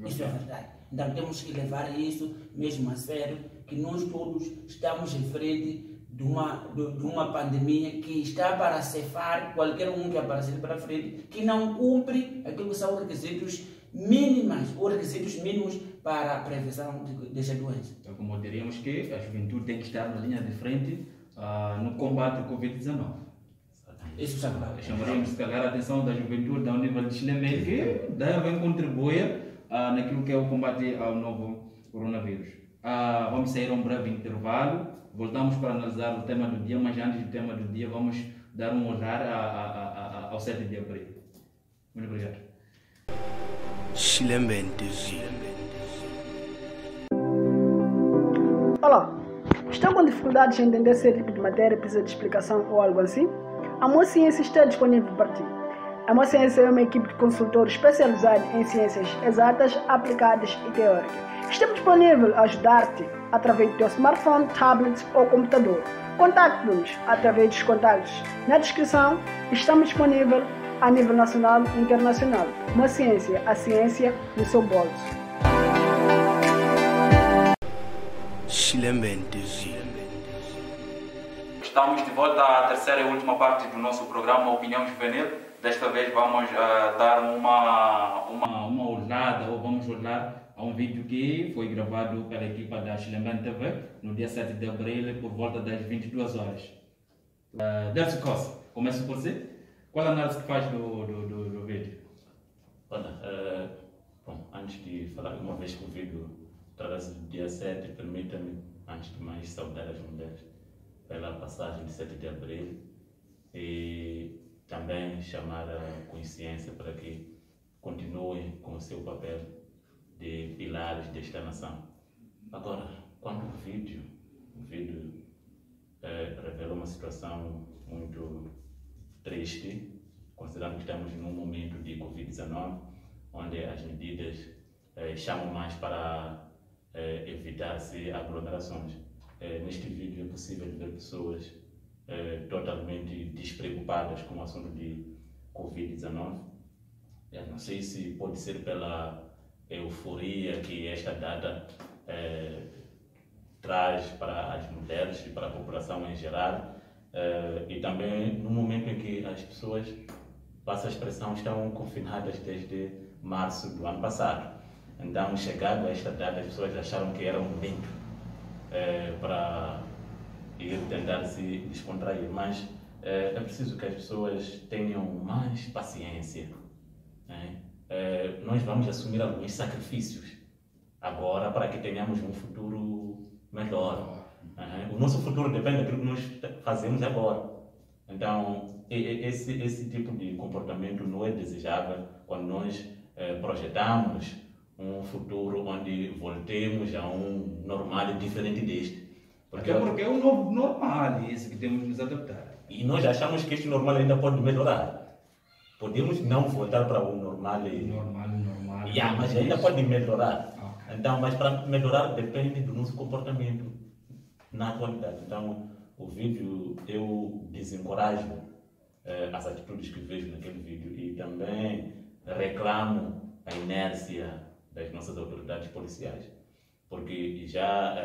Isso é verdade. Então temos que levar isso mesmo a sério, que nós todos estamos em frente de uma pandemia que está para cefar qualquer um que aparecer para frente, que não cumpre aquilo que são requisitos mínimos para a prevenção dessa doença.
Então, como diríamos que a juventude tem que estar na linha de frente no combate ao Covid-19.
Isso está claro.
Chamaríamos, se calhar, a atenção da juventude ao nível de Chile, que devem contribuir naquilo que é o combate ao novo coronavírus. Vamos sair a um breve intervalo. Voltamos para analisar o tema do dia, mas antes do tema do dia vamos dar um olhar ao 7 de abril. Muito obrigado.
Olá, estão com dificuldades em entender esse tipo de matéria, precisa de explicação ou algo assim? A Mo Ciência está disponível para ti. A Mo Ciência é uma equipe de consultores especializada em ciências exatas, aplicadas e teóricas. Estamos disponíveis a ajudar-te através do teu smartphone, tablet ou computador. Contacte-nos através dos contactos na descrição. Estamos disponíveis a nível nacional e internacional. Mo Ciência, a ciência no seu bolso.
Estamos de volta à terceira e última parte do nosso programa Opinião Juvenil. Desta vez vamos dar uma olhada, ou vamos olhar a um vídeo que foi gravado pela equipa da Chilembente TV no dia 7 de abril, por volta das 22 horas. Delcio Costa, começo por você. Qual a análise que faz do vídeo?
Olha, bom, antes de falar, uma vez que o vídeo trata-se do dia 7, permita-me, antes de mais, saudar as mulheres pela passagem de 7 de abril e também chamar a consciência para que continuem com o seu papel de pilares desta nação. Agora, quanto ao vídeo, o vídeo revela uma situação muito triste, considerando que estamos num momento de Covid-19, onde as medidas chamam mais para evitar-se aglomerações. Neste vídeo é possível ver pessoas totalmente despreocupadas com o assunto de Covid-19. Não sei se pode ser pela euforia que esta data traz para as mulheres e para a população em geral, e também no momento em que as pessoas, passa a expressão, estão confinadas desde março do ano passado. Então, chegado a esta data, as pessoas acharam que era um momento para ir tentar se descontrair, mas é preciso que as pessoas tenham mais paciência. Nós vamos assumir alguns sacrifícios agora para que tenhamos um futuro melhor. O nosso futuro depende daquilo que nós fazemos agora. Então, esse tipo de comportamento não é desejável quando nós projetamos um futuro onde voltemos a um normal diferente deste.
Porque é um novo normal, esse que temos que nos adaptar.
E nós achamos que este normal ainda pode melhorar. Podemos não voltar para o normal.
Normal.
Mas ainda pode melhorar.
Okay.
Então, mas para melhorar depende do nosso comportamento na atualidade. Então, o vídeo, eu desencorajo as atitudes que vejo naquele vídeo e também reclamo a inércia das nossas autoridades policiais, porque já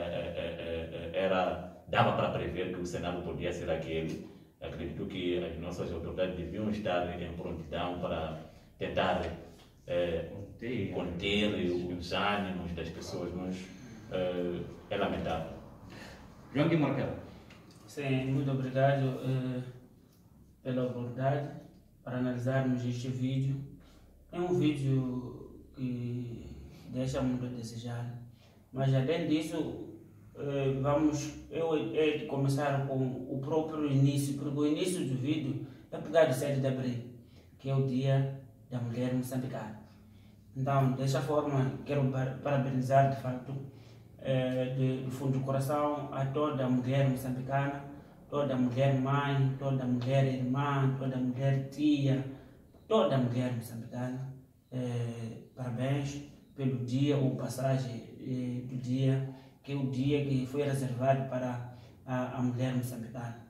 dava para prever que o cenário podia ser aquele. Acredito que as nossas autoridades deviam estar em prontidão para tentar conter os ânimos das pessoas, mas é lamentável.
João Guimarães.
Sim, muito obrigado pela oportunidade para analisarmos este vídeo. É um vídeo que deixa muito a desejar, mas além disso, eu hei de começar com o próprio início, porque o início do vídeo é pegar de 7 de abril, que é o dia da mulher moçambicana. Então, dessa forma, quero parabenizar, de facto, do fundo do coração, a toda mulher moçambicana, toda mulher mãe, toda mulher irmã, toda mulher tia, toda mulher moçambicana. Parabéns pelo dia ou passagem do dia, que é o dia que foi reservado para a mulher moçambicana.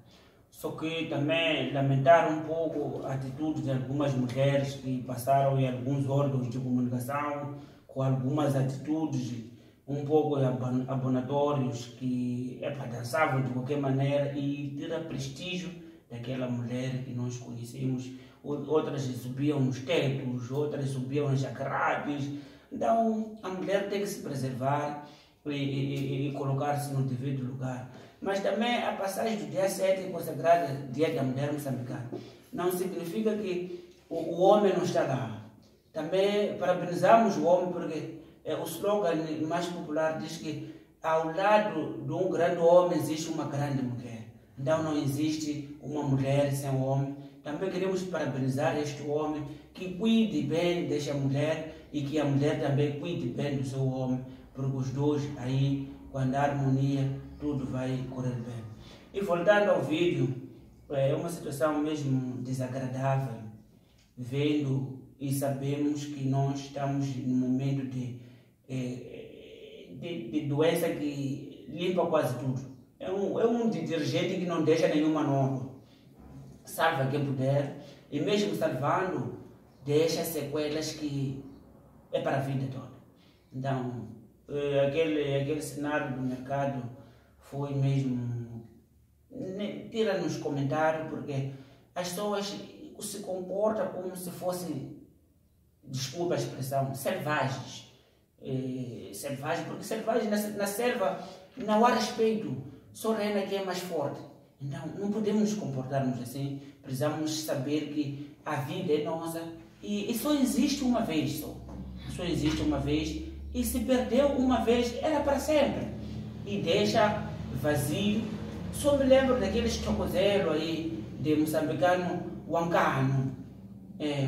Só que também lamentar um pouco a atitude de algumas mulheres que passaram em alguns órgãos de comunicação com algumas atitudes um pouco abonatórios que dançavam de qualquer maneira e tira prestígio daquela mulher que nós conhecemos. Outras subiam nos tetos, outras subiam nas jacarates. Então a mulher tem que se preservar e colocar-se no devido lugar. Mas também a passagem do dia 7 consagrada Dia da Mulher Moçambicana não significa que o homem não está lá. Também parabenizamos o homem porque o slogan mais popular diz que ao lado de um grande homem existe uma grande mulher. Então não existe uma mulher sem um homem. Também queremos parabenizar este homem que cuide bem desta mulher e que a mulher também cuide bem do seu homem, porque os dois aí, quando há harmonia, tudo vai correr bem. E voltando ao vídeo, é uma situação mesmo desagradável, vendo e sabemos que nós estamos num momento de doença que limpa quase tudo. É um dirigente que não deixa nenhuma norma. Salva quem puder e mesmo salvando, deixa sequelas que é para a vida toda. Então, aquele cenário do mercado foi mesmo... Tira nos comentários, porque as pessoas se comportam como se fossem, desculpa a expressão, selvagens. Selvagem, porque selvagem na selva não há respeito, só reina quem é mais forte. Então não podemos nos comportarmos assim, precisamos saber que a vida é nossa e só existe uma vez, só existe uma vez, e se perdeu uma vez era para sempre e deixa vazio. Só me lembro daqueles chocozelos aí de moçambicano Huancano,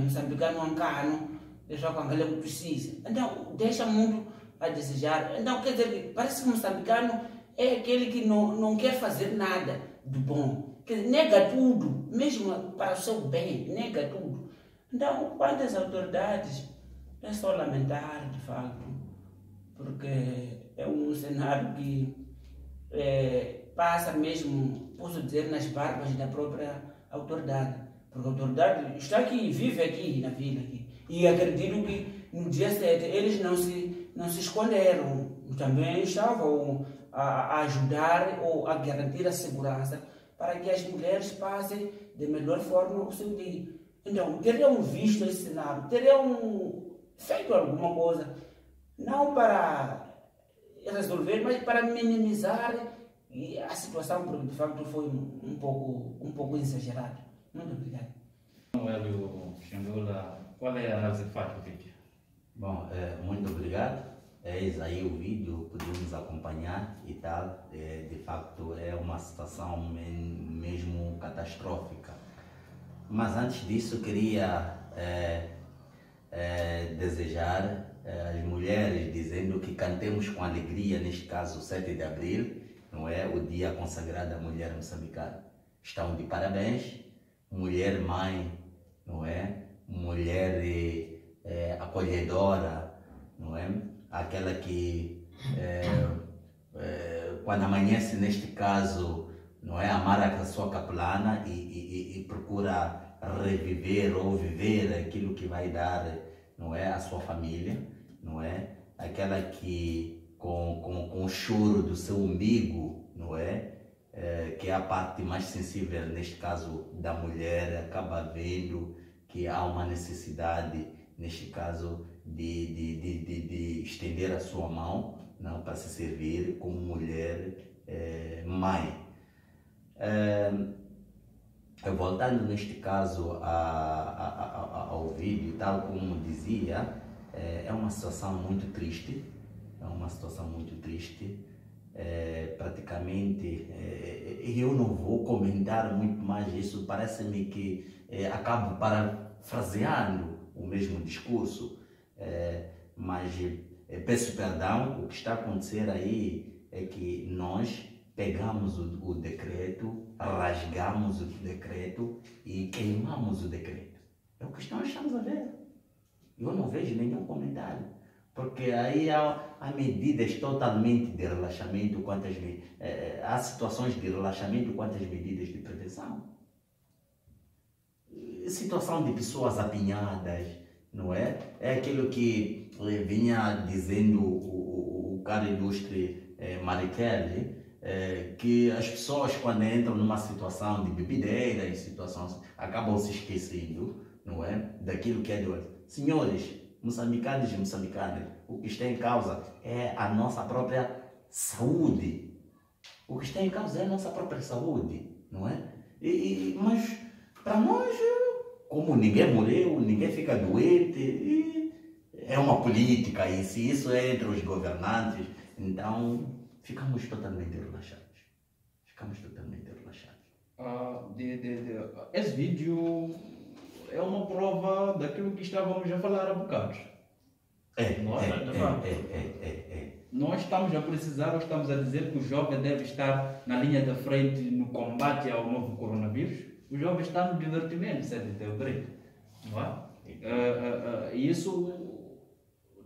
moçambicano Huancano, deixa com aquele que precisa. Então, deixa muito a desejar. Então, quer dizer, parece que o moçambicano é aquele que não quer fazer nada de bom. Que nega tudo, mesmo para o seu bem, nega tudo. Então, quanto às autoridades, é só lamentar, de facto, porque é um cenário que passa mesmo, posso dizer, nas barbas da própria autoridade. Porque a autoridade está aqui, vive aqui na vila. Aqui. E acredito que no dia 7 eles não se esconderam, também estavam a ajudar ou a garantir a segurança para que as mulheres passem de melhor forma o seu dia. Então, teriam visto esse cenário, teriam feito alguma coisa, não para resolver, mas para minimizar a situação, porque de facto foi um pouco exagerado. Muito obrigado.
Hélio Xangula, qual é a análise que faz do vídeo?
Bom, muito obrigado. Eis aí o vídeo, podemos acompanhar e tal. De facto, é uma situação mesmo catastrófica. Mas antes disso, queria desejar às mulheres, dizendo que cantemos com alegria, neste caso, 7 de abril, não é? O dia consagrado à mulher moçambicana. Estão de parabéns. Mulher mãe, não é? Mulher acolhedora, não é? Aquela que quando amanhece, neste caso, não é, amar a sua capelana e procura reviver ou viver aquilo que vai dar, não é, a sua família, não é? Aquela que com o choro do seu umbigo, não é? Que é a parte mais sensível, neste caso da mulher, acaba vendo que há uma necessidade, neste caso, de estender a sua mão, não, para se servir como mulher mãe. Voltando neste caso ao vídeo, tal como dizia, é uma situação muito triste, praticamente eu não vou comentar muito mais isso, parece-me que acabo parafraseando o mesmo discurso, mas peço perdão, o que está a acontecer aí é que nós pegamos o decreto, rasgamos o decreto e queimamos o decreto. É o que estamos a ver. Eu não vejo nenhum comentário, porque aí há medidas totalmente de relaxamento, há situações de relaxamento quanto às medidas de prevenção. Situação de pessoas apinhadas, não é? É aquilo que vinha dizendo o cara ilustre Marielle, que as pessoas quando entram numa situação de bebedeira, em situações, acabam se esquecendo, não é? Daquilo que é de hoje. Senhores, moçambicanos e moçambicanas, o que está em causa é a nossa própria saúde. O que está em causa é a nossa própria saúde, não é? Mas para nós, como ninguém morreu, ninguém fica doente, é uma política e se isso é entre os governantes, então ficamos totalmente relaxados.
Esse vídeo é uma prova daquilo que estávamos a falar há bocado. Nós estamos a precisar, ou estamos a dizer que o jovem deve estar na linha da frente no combate ao novo coronavírus. O jovem está no divertimento, certo? Não é? E isso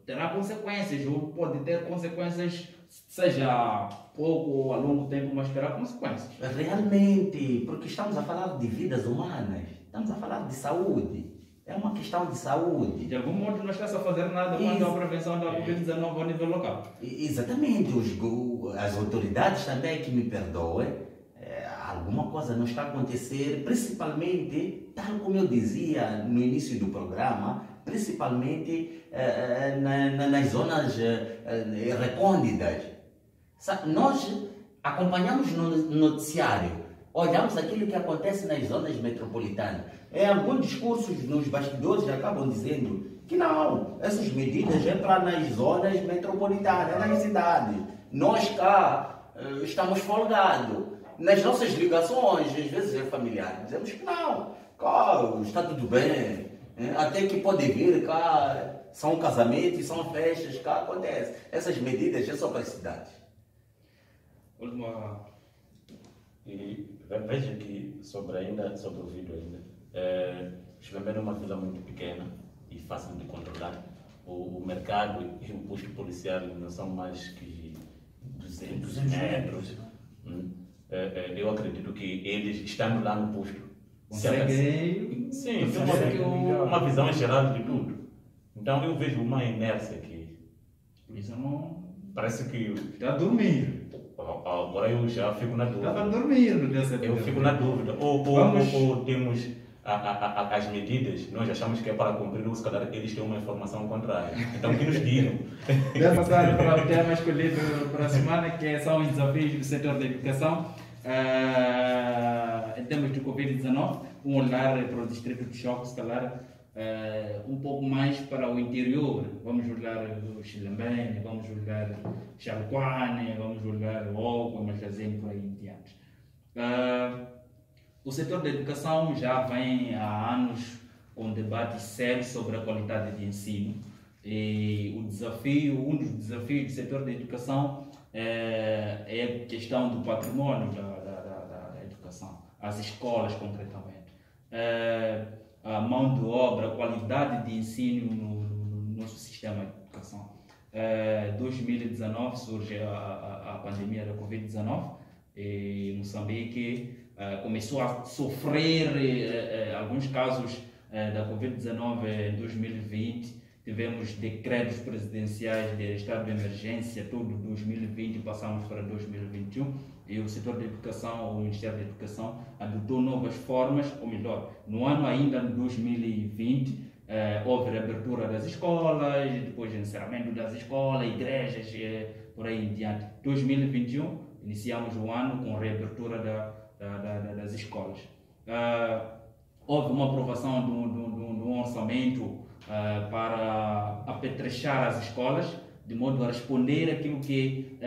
terá consequências, ou pode ter consequências, seja a pouco ou a longo tempo, mas terá consequências.
Realmente, porque estamos a falar de vidas humanas, estamos a falar de saúde. É uma questão de saúde.
De algum modo não está-se a fazer nada quanto à prevenção da Covid-19 ao nível local.
Exatamente. As autoridades também, que me perdoem, alguma coisa não está a acontecer, principalmente, tal como eu dizia no início do programa, principalmente nas zonas recônditas. Nós acompanhamos no noticiário, olhamos aquilo que acontece nas zonas metropolitanas. Alguns discursos nos bastidores acabam dizendo que não, essas medidas é para nas zonas metropolitanas, nas cidades. Nós cá estamos folgados. Nas nossas ligações, às vezes é familiar, dizemos que não, cá está tudo bem, até que pode vir cá, são casamentos, são festas, cá acontece. Essas medidas é só para as cidades.
E veja que sobre o vídeo estivemos numa vila muito pequena e fácil de controlar. O mercado e o posto policial não são mais que 200 metros. Eu acredito que eles, estando lá no posto,
conseguem
uma visão geral de tudo. Então eu vejo uma inércia aqui.
Isso não...
Parece que
está a dormir.
Agora eu já fico na dúvida.
Estava a dormir,
eu fico na dúvida. Ou temos as medidas, nós achamos que é para cumprir, ou se calhar eles têm uma informação contrária. Então que nos digam.
Vamos passar para o tema escolhido para a semana, que são os desafios do setor da educação. Em termos de Covid-19, um olhar para o distrito de Choque, se calhar um pouco mais para o interior. Vamos olhar o Xilambene, vamos olhar Xalquane, vamos olhar o Oco, Machazene, por aí em diante. O setor da educação já vem há anos com debates sérios sobre a qualidade de ensino. E um dos desafios do setor da educação é a questão do patrimônio da educação, as escolas concretamente. A mão de obra, a qualidade de ensino no nosso sistema de educação. 2019 surge a pandemia da Covid-19 e Moçambique começou a sofrer alguns casos da Covid-19 em 2020. Tivemos decretos presidenciais de estado de emergência todo 2020 e passamos para 2021 e o setor da educação, o Ministério da Educação, adotou novas formas, ou melhor, no ano ainda de 2020 houve reabertura das escolas, depois encerramento das escolas, igrejas, por aí em diante. 2021 iniciamos o ano com reabertura das escolas. Houve uma aprovação de um orçamento para apetrechar as escolas, de modo a responder aquilo que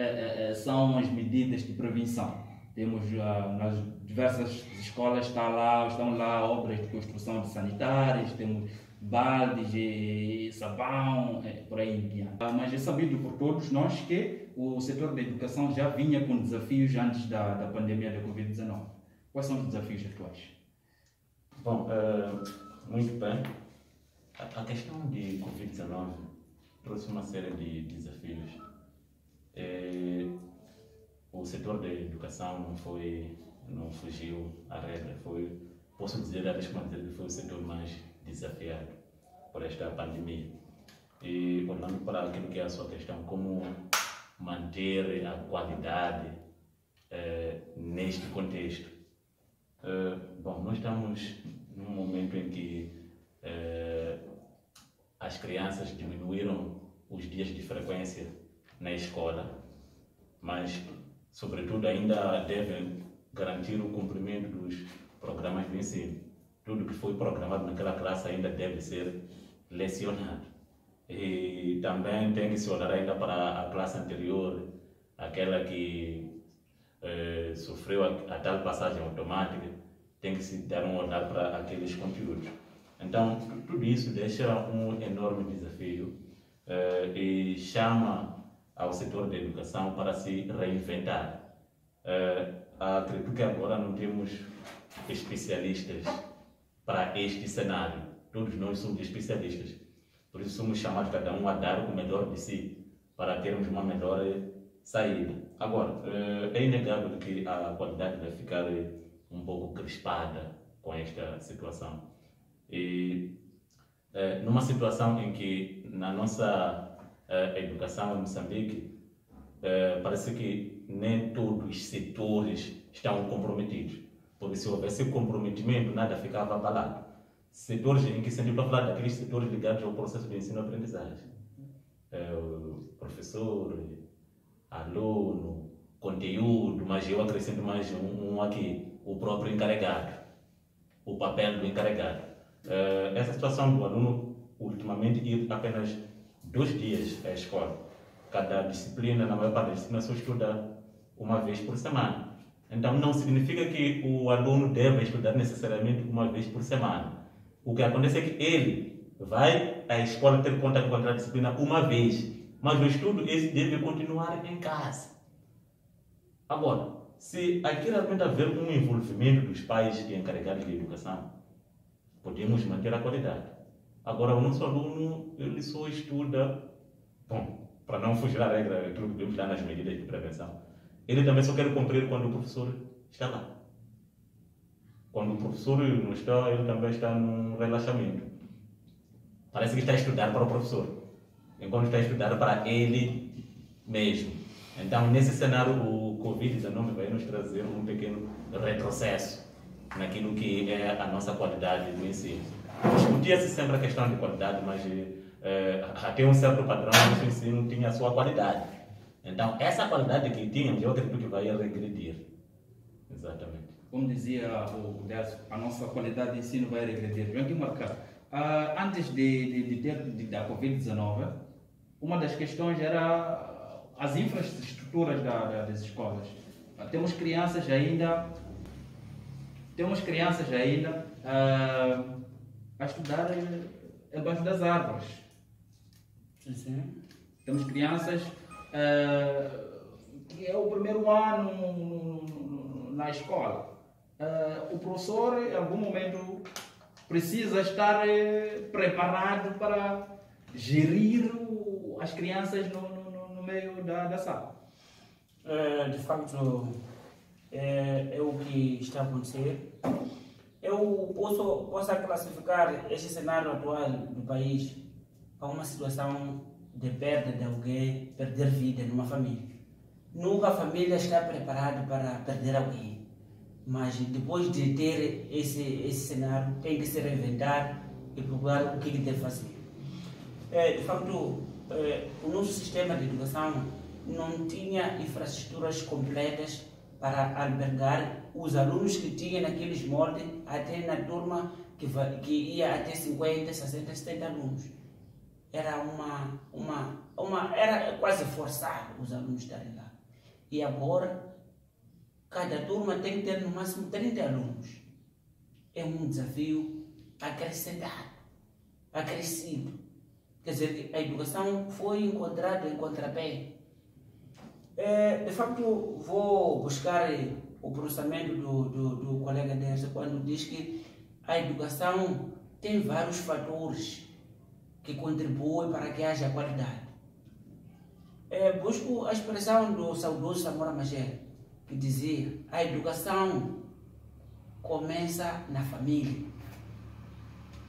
são as medidas de prevenção. Temos nas diversas escolas estão lá obras de construção de sanitários, temos baldes e sabão, por aí em diante. Mas é sabido por todos nós que o setor da educação já vinha com desafios antes da pandemia da Covid-19. Quais são os desafios atuais?
Bom, muito bem. A questão de Covid-19 trouxe uma série de desafios. O setor da educação não fugiu à regra. Posso dizer, arrisco-me dizer que foi o setor mais desafiado por esta pandemia. E olhando para aquilo que é a sua questão, como manter a qualidade neste contexto. Bom, nós estamos num momento em que as crianças diminuíram os dias de frequência na escola, mas, sobretudo, ainda devem garantir o cumprimento dos programas de ensino. Tudo que foi programado naquela classe ainda deve ser lecionado. E também tem que se olhar ainda para a classe anterior, aquela que sofreu a tal passagem automática, tem que se dar um olhar para aqueles conteúdos. Então, tudo isso deixa um enorme desafio e chama ao setor da educação para se reinventar. Acredito que agora não temos especialistas para este cenário. Todos nós somos especialistas. Por isso somos chamados cada um a dar o melhor de si para termos uma melhor saída. Agora, é inegável que a qualidade vai ficar um pouco crispada com esta situação. E numa situação em que na nossa educação em Moçambique parece que nem todos os setores estão comprometidos, porque se houvesse comprometimento nada ficava abalado. Setores em que sentido para falar daqueles setores ligados ao processo de ensino-aprendizagem, professor, aluno, conteúdo, mas eu acrescento mais um aqui, o próprio encarregado, o papel do encarregado. Essa situação do aluno ultimamente ir apenas 2 dias à escola. Cada disciplina, na maior parte das disciplinas, só estuda uma vez por semana. Então não significa que o aluno deve estudar necessariamente uma vez por semana. O que acontece é que ele vai à escola ter contato com aquela disciplina uma vez, mas o estudo esse deve continuar em casa. Agora, se aqui realmente haver um envolvimento dos pais e encarregados de educação, podemos manter a qualidade. Agora, o nosso aluno, ele só estuda, bom, para não fugir à regra, aquilo que podemos dar nas medidas de prevenção, ele também só quer cumprir quando o professor está lá. Quando o professor não está, ele também está num relaxamento. Parece que está a estudar para o professor, enquanto está a estudar para ele mesmo. Então, nesse cenário, o Covid-19 vai nos trazer um pequeno retrocesso naquilo que é a nossa qualidade do ensino. Discutia-se sempre a questão de qualidade, mas até um certo padrão do ensino tinha a sua qualidade. Então, essa qualidade que tínhamos, eu acredito que vai regredir. Exatamente.
Como dizia o Décio, a nossa qualidade de ensino vai regredir. João Guimarães, antes da Covid-19, uma das questões era as infraestruturas das escolas. Temos crianças ainda a estudar embaixo das árvores.
Sim.
Temos crianças que é o primeiro ano na escola. O professor, em algum momento, precisa estar preparado para gerir as crianças no meio da sala.
De facto, é o que está a acontecer. Eu posso classificar este cenário atual do país a uma situação de perda de alguém, perder vida numa família. Nunca a família está preparada para perder alguém, mas depois de ter esse cenário, tem que se reinventar e procurar o que deve fazer. De facto, o nosso sistema de educação não tinha infraestruturas completas para albergar os alunos que tinha naqueles moldes, até na turma que ia até 50, 60, 70 alunos. Era era quase forçar os alunos a estarem lá. E agora, cada turma tem que ter no máximo 30 alunos. É um desafio acrescentado, acrescido. Quer dizer, a educação foi encontrada em contrapé. De facto, vou buscar o processamento do colega Dersa quando diz que a educação tem vários fatores que contribuem para que haja qualidade. Busco a expressão do saudoso Samora Machel, que dizia: a educação começa na família,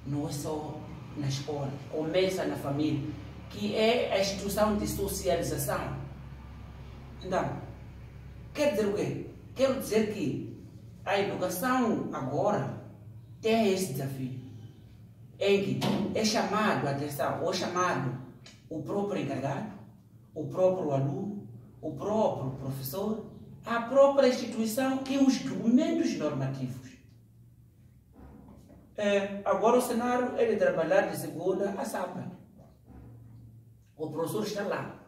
não é só na escola, começa na família, que é a instituição de socialização. Então, quer dizer o quê? Quero dizer que a educação agora tem esse desafio, em que é chamado a atenção, ou chamado o próprio encarregado, o próprio aluno, o próprio professor, a própria instituição e os documentos normativos. Agora o cenário é de trabalhar de segunda a sábado. O professor está lá.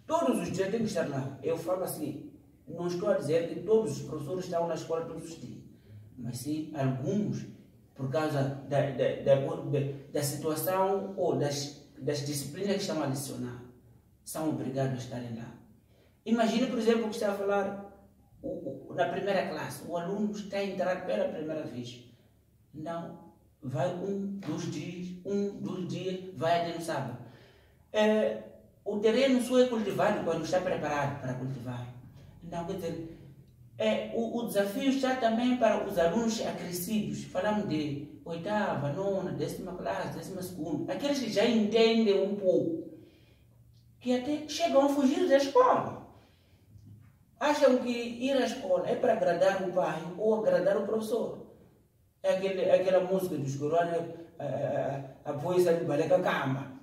Todos os dias tem que estar lá. Eu falo assim, não estou a dizer que todos os professores estão na escola todos os dias. Mas sim, alguns, por causa da situação ou das disciplinas que estão a lecionar, são obrigados a estarem lá. Imagine, por exemplo, que está a falar na primeira classe. O aluno está a entrar pela primeira vez. Não. Vai 1, 2 dias, vai até no sábado. O terreno só é cultivado quando está preparado para cultivar. Então, quer dizer, o desafio está também para os alunos acrescidos. Falamos de 8ª, 9ª, 10ª classe, 12ª. Aqueles que já entendem um pouco, que até chegam a fugir da escola. Acham que ir à escola é para agradar o pai ou agradar o professor. Aquela música dos coronas, a poesia de Baleca Cama.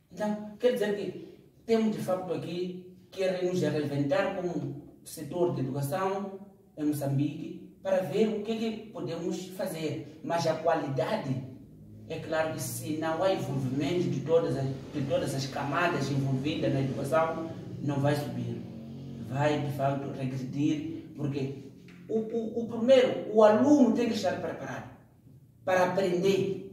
Então, quer dizer que temos de facto aqui que nos reinventar como setor de educação em Moçambique para ver o que podemos fazer. Mas a qualidade, é claro que se não há envolvimento de todas as camadas envolvidas na educação, não vai subir. Vai de facto regredir, porque primeiro, o aluno tem que estar preparado para aprender.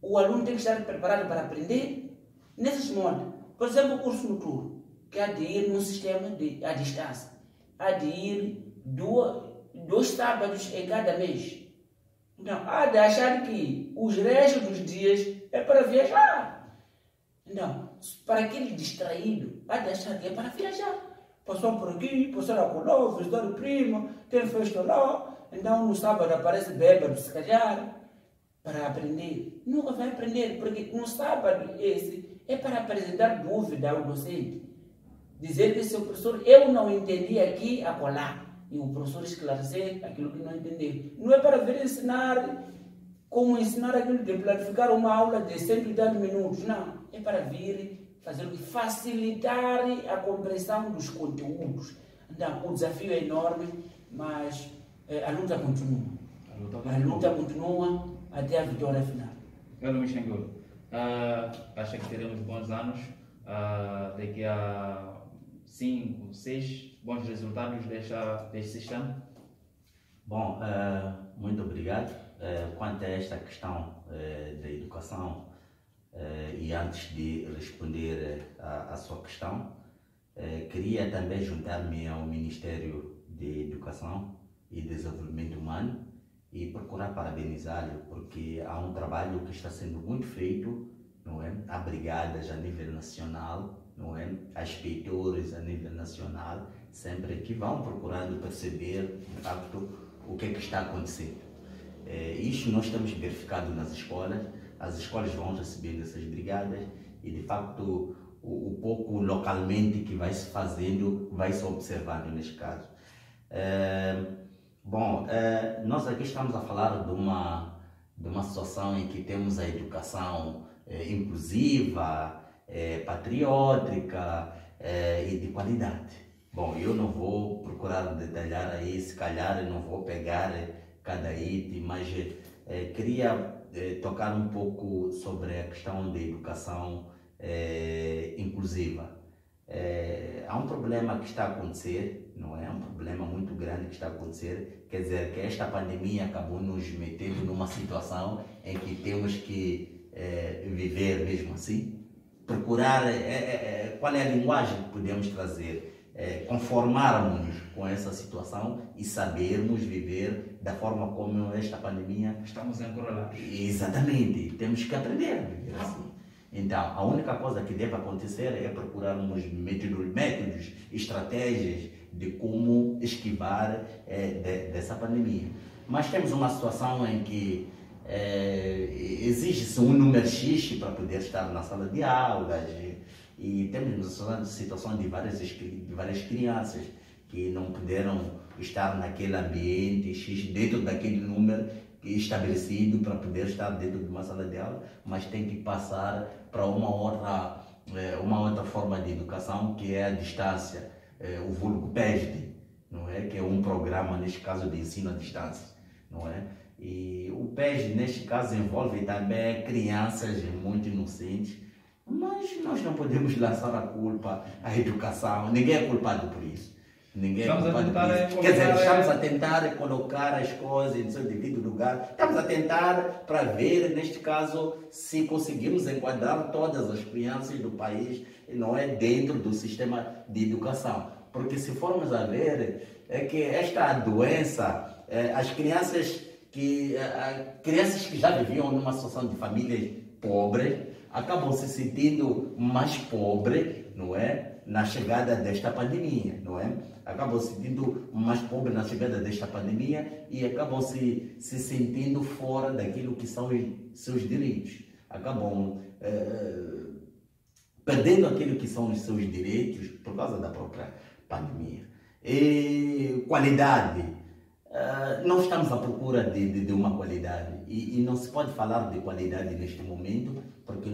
O aluno tem que estar preparado para aprender nesses modos. Por exemplo, o curso noturno, que há de ir num sistema à distância. Há de ir 2 sábados em cada mês. Então, há de achar que os restos dos dias é para viajar. Então, para aquele distraído, há de achar que é para viajar. Passou por aqui, passou lá, visitar o primo, tem festa lá, então no sábado aparece bêbado, se calhar, para aprender. Nunca vai aprender, porque no sábado esse é para apresentar dúvida ao docente. Dizer que seu professor, eu não entendi aqui, acolá, e o professor esclarecer aquilo que não entendeu. Não é para vir ensinar, como ensinar aquilo de planificar uma aula de 180 minutos, não. É para vir fazer o que facilitar a compreensão dos conteúdos. Então, o desafio é enorme, mas a luta continua. A luta continua até a vitória final.
Carlos Michengolo, acha que teremos bons anos, daqui a 5, 6 bons resultados deste sistema?
Bom, muito obrigado. Quanto a esta questão da educação, e antes de responder à sua questão, queria também juntar-me ao Ministério de Educação e Desenvolvimento Humano e procurar parabenizá-lo, porque há um trabalho que está sendo muito feito, não é? Há brigadas a nível nacional, não é? Há inspetores a nível nacional, sempre que vão procurando perceber, de facto, o que é que está acontecendo. Isto nós temos verificado nas escolas. As escolas vão recebendo essas brigadas e, de facto, o pouco localmente que vai se fazendo, vai se observando neste caso. Nós aqui estamos a falar de uma situação em que temos a educação inclusiva, patriótica e de qualidade. Bom, eu não vou procurar detalhar aí, se calhar eu não vou pegar cada item, mas queria tocar um pouco sobre a questão da educação inclusiva. Há um problema que está a acontecer, não é? Um problema muito grande que está a acontecer, quer dizer, que esta pandemia acabou nos metendo numa situação em que temos que viver mesmo assim, procurar qual é a linguagem que podemos trazer, conformarmos com essa situação e sabermos viver da forma como esta pandemia...
Estamos encurralados.
Exatamente, temos que aprender a viver assim. Então, a única coisa que deve acontecer é procurarmos métodos, estratégias de como esquivar dessa pandemia. Mas temos uma situação em que exige-se um número X para poder estar na sala de aulas e temos uma situação de várias crianças que não puderam estar naquele ambiente X dentro daquele número estabelecido para poder estar dentro de uma sala de aula, mas tem que passar para uma outra forma de educação, que é a distância, o vulgo PESD, não é? Que é um programa, neste caso, de ensino à distância, não é? E o PESD, neste caso, envolve também crianças muito inocentes, mas nós não podemos lançar a culpa à educação, ninguém é culpado por isso. Ninguém
estamos a tentar
quer dizer, estamos a tentar colocar as coisas em seu devido lugar, estamos a tentar para ver, neste caso, se conseguimos enquadrar todas as crianças do país, não é, dentro do sistema de educação. Porque se formos a ver, é que esta doença, as crianças que já viviam numa situação de famílias pobres, acabam se sentindo mais pobres, não é? Na chegada desta pandemia, não é? Acabam se sentindo mais pobres na chegada desta pandemia e acabam se sentindo fora daquilo que são os seus direitos. Acabam perdendo aquilo que são os seus direitos por causa da própria pandemia. E qualidade. Não estamos à procura de uma qualidade e não se pode falar de qualidade neste momento, porque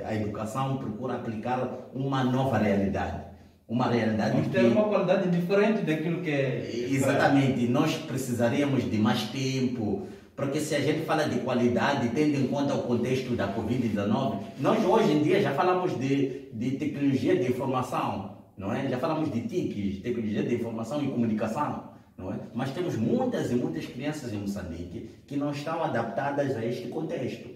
a educação procura aplicar uma nova realidade. Uma realidade
vamos ter uma qualidade diferente daquilo que é...
Exatamente, nós precisaríamos de mais tempo, porque se a gente fala de qualidade, tendo em conta o contexto da Covid-19, nós hoje em dia já falamos de tecnologia de informação, não é? Já falamos de TICs, tecnologia de informação e comunicação, não é? Mas temos muitas e muitas crianças em Moçambique que não estão adaptadas a este contexto,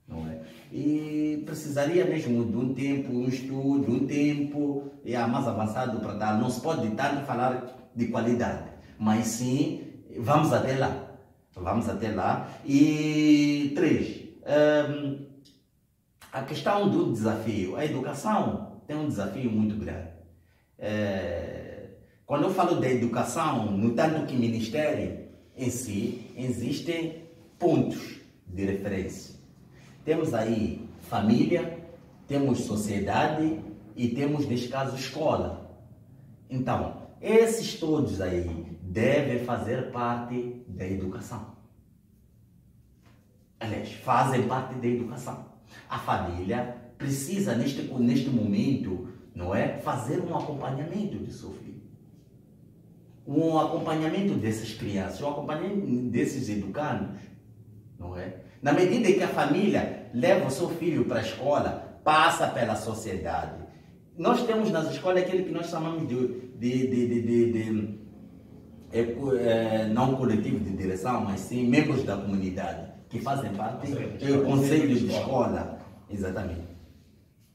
não é? E precisaria mesmo de um tempo, um estudo, um tempo mais avançado para dar. Não se pode tanto falar de qualidade, mas sim, vamos até lá. Vamos até lá. E 3, a questão do desafio. A educação tem um desafio muito grande. Quando eu falo da educação, no tanto que ministério em si, existem pontos de referência. Temos aí família, temos sociedade e temos, neste caso, escola. Então, esses todos aí devem fazer parte da educação. Aliás, fazem parte da educação. A família precisa, neste momento, não é, fazer um acompanhamento de seu filho. Um acompanhamento dessas crianças, um acompanhamento desses educandos, não é? Na medida em que a família leva o seu filho para a escola, passa pela sociedade. Nós temos nas escolas aquele que nós chamamos não coletivo de direção, mas sim membros da comunidade, que fazem parte do conselho de escola. Exatamente.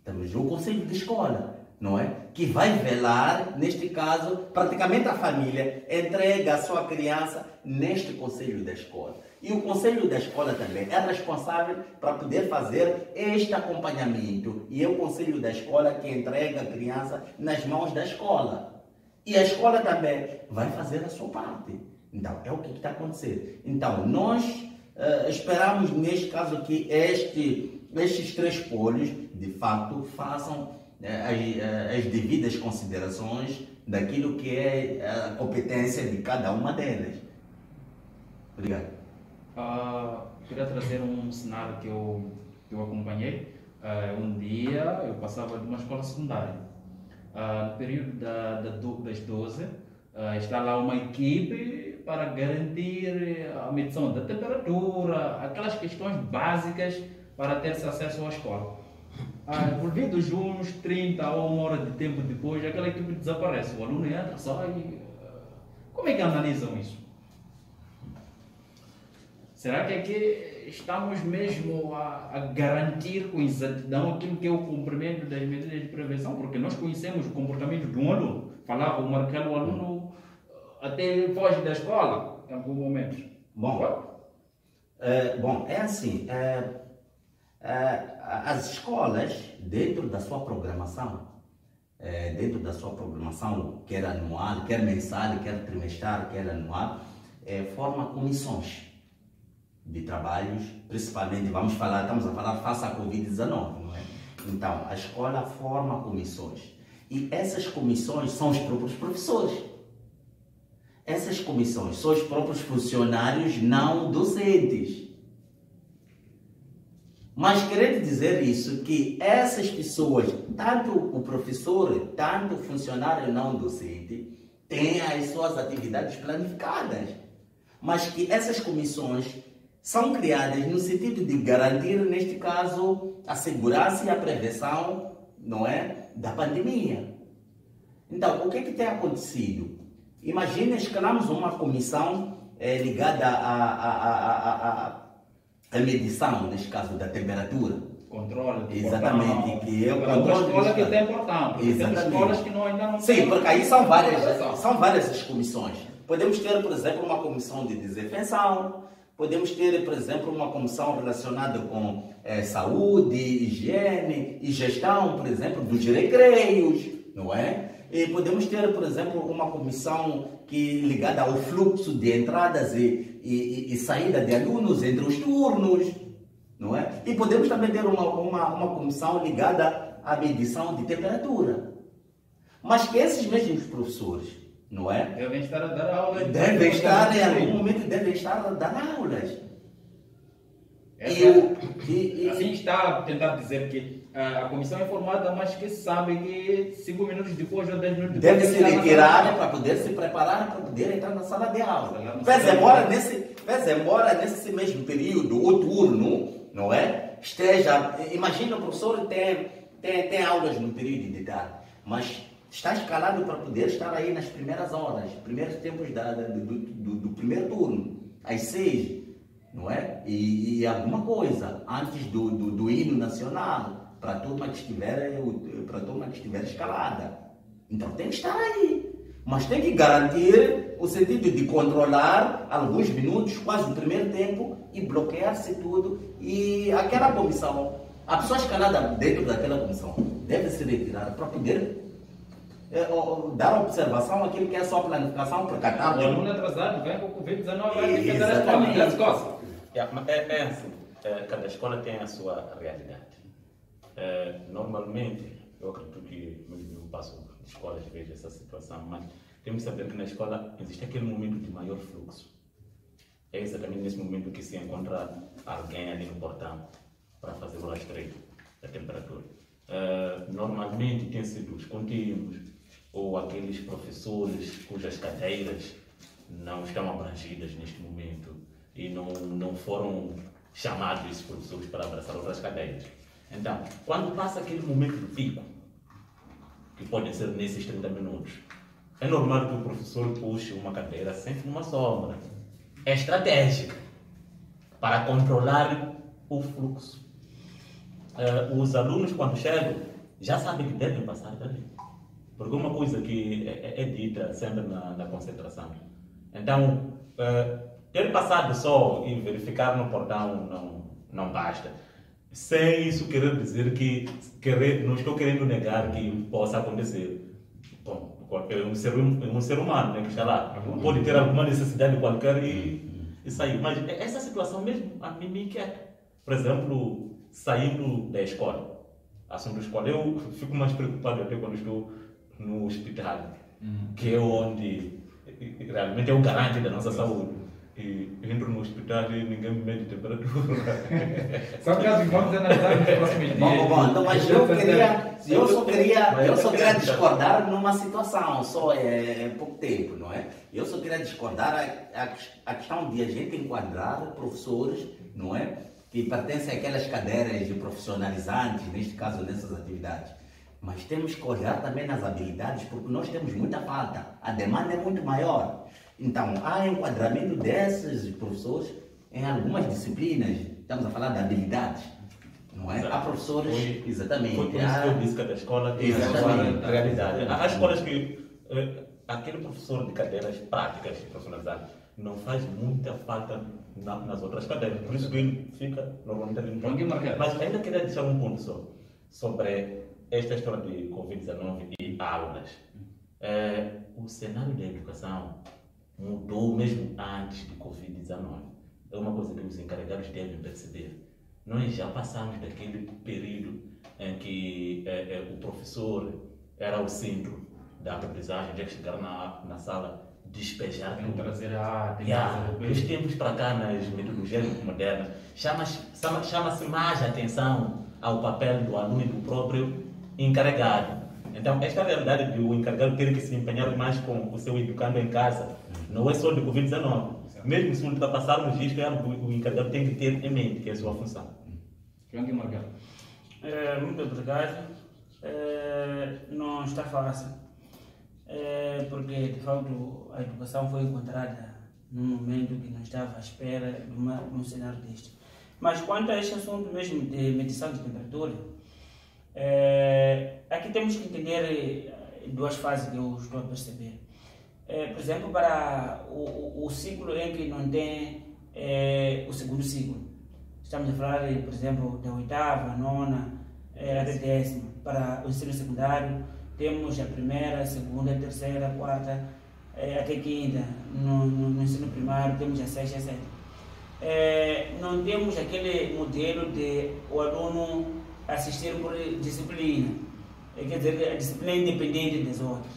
Temos o conselho de escola, não é? Que vai velar, neste caso, praticamente a família entrega a sua criança neste conselho da escola. E o conselho da escola também é responsável para poder fazer este acompanhamento. E é o conselho da escola que entrega a criança nas mãos da escola. E a escola também vai fazer a sua parte. Então, é o que está acontecendo. Então, nós esperamos, neste caso aqui, estes 3 polos, de fato, façam as devidas considerações daquilo que é a competência de cada uma delas. Obrigado.
Queria trazer um cenário que eu acompanhei. Um dia eu passava de uma escola secundária. No período das 12, está lá uma equipe para garantir a medição da temperatura, aquelas questões básicas para ter-se acesso à escola. Por uns 30 ou uma hora de tempo depois, aquela equipe desaparece. O aluno entra, sai. Como é que analisam isso? Será que aqui estamos mesmo a garantir com exatidão aquilo que é o cumprimento das medidas de prevenção? Porque nós conhecemos o comportamento de um aluno. Falava o Marcelo, o aluno até foge da escola em algum momento.
Bom, é assim. As escolas, dentro da sua programação, quer anual, quer mensal, quer trimestral, quer anual, formam comissões de trabalhos, principalmente, estamos a falar face à Covid-19, não é? Então, a escola forma comissões e essas comissões são os próprios professores. Essas comissões são os próprios funcionários não docentes. Mas querendo dizer isso, que essas pessoas, tanto o professor, tanto o funcionário não docente, têm as suas atividades planificadas. Mas que essas comissões são criadas no sentido de garantir, neste caso, a segurança e a prevenção, não é, da pandemia. Então, o que tem acontecido? Imagina, escalamos uma comissão ligada à medição, neste caso, da temperatura.
Controle.
Exatamente. Que é o
controle. Uma escola que é importante. Tem escolas que ainda não
Sim, porque aí são várias as comissões. Podemos ter, por exemplo, uma comissão de desinfecção. Podemos ter, por exemplo, uma comissão relacionada com saúde, higiene e gestão, por exemplo, dos recreios, não é? E podemos ter, por exemplo, uma comissão ligada ao fluxo de entradas e saída de alunos entre os turnos, não é? E podemos também ter uma comissão ligada à medição de temperatura. Mas que esses mesmos professores, não é?
Devem estar a dar aulas.
Em algum momento, devem estar a dar aulas.
Assim está a tentar dizer que a comissão é formada, mas que sabe que 5 minutos depois ou 10 minutos depois
deve se retirar para poder se preparar para poder entrar na sala de aula. Pese embora nesse mesmo período, o turno, não é? Imagina o professor tem aulas no período de tarde, mas está escalado para poder estar aí nas primeiras horas, primeiros tempos do primeiro turno, às 6, não é? E alguma coisa antes do hino nacional, para a turma que estiver escalada. Então tem que estar aí, mas tem que garantir o sentido de controlar alguns minutos, quase o primeiro tempo, e bloquear-se tudo. E aquela comissão, a pessoa escalada dentro daquela comissão deve se retirar para poder dar observação àquilo que é a sua planificação para catar.
O aluno atrasado vem com o Covid-19 vai fazer a escola.
É assim, cada escola tem a sua realidade. Normalmente, eu acredito que mesmo eu passo de escolas vejo essa situação, mas temos que saber que na escola existe aquele momento de maior fluxo. É exatamente nesse momento que se encontra alguém ali no portão para fazer o rastreio da temperatura. Normalmente tem sido os contínuos ou aqueles professores cujas cadeiras não estão abrangidas neste momento e não foram chamados esses professores para abraçar outras cadeiras. Então, quando passa aquele momento do pico, que pode ser nesses 30 minutos, é normal que o professor puxe uma cadeira sempre numa sombra. É estratégica para controlar o fluxo. Os alunos, quando chegam, já sabem que devem passar dali. Porque uma coisa que é dita sempre na concentração. Então, ter passado só e verificar no portão não basta. Sem isso querer dizer não estou querendo negar que possa acontecer. Bom, é um ser humano, né, que está lá. Pode ter alguma necessidade qualquer e sair. Mas essa situação mesmo a mim me inquieta. Por exemplo, saindo da escola. Assunto da escola, eu fico mais preocupado até quando estou no hospital, que é onde realmente é o garante da nossa saúde. E entro no hospital e ninguém me mede temperatura.
Só caso vamos analisar nos próximos dias.
Bom, então, mas eu só queria discordar numa situação, só é pouco tempo, não é? Eu só queria discordar a questão de a gente enquadrar professores, não é? que pertencem àquelas cadeiras profissionalizantes, neste caso nessas atividades. Mas temos que olhar também nas habilidades, porque nós temos muita falta, a demanda é muito maior. Então, há enquadramento desses professores em algumas disciplinas, estamos a falar de habilidades, não é? Há professores, exatamente.
Foi por isso que eu disse que a escola tem a sua realidade. Há escolas que aquele professor de cadeiras práticas profissionalizadas não faz muita falta nas outras cadeiras, por isso que ele fica normalmente ali no ponto. Mas ainda queria deixar um ponto só sobre esta história de Covid-19 e aulas. O cenário da educação mudou mesmo antes de Covid-19. É uma coisa que os encarregados devem perceber. Nós já passamos daquele período em que o professor era o centro da aprendizagem, tinha que chegar na sala, despejar tudo. Dos tempos para cá, nas metodologias modernas, chama-se mais atenção ao papel do aluno e do próprio encarregado. Então, esta realidade de o encarregado ter que se empenhar mais com o seu educando em casa, não é só de Covid-19. Mesmo se ultrapassarmos isto, o encarregado tem que ter em mente que é a sua função.
Muito obrigado. Não está fácil, porque de facto a educação foi encontrada num momento que não estava à espera de um cenário deste. Mas quanto a este assunto mesmo de medição de temperatura, aqui temos que entender duas fases que eu estou a perceber. Por exemplo, para o ciclo em que não tem o segundo ciclo. Estamos a falar, por exemplo, da oitava, nona, até décima. Para o ensino secundário, temos a primeira, a segunda, a terceira, a quarta, até quinta. No ensino primário, temos a sexta e a sétima. Não temos aquele modelo de o aluno assistir por disciplina. Quer dizer, a disciplina é independente das outras.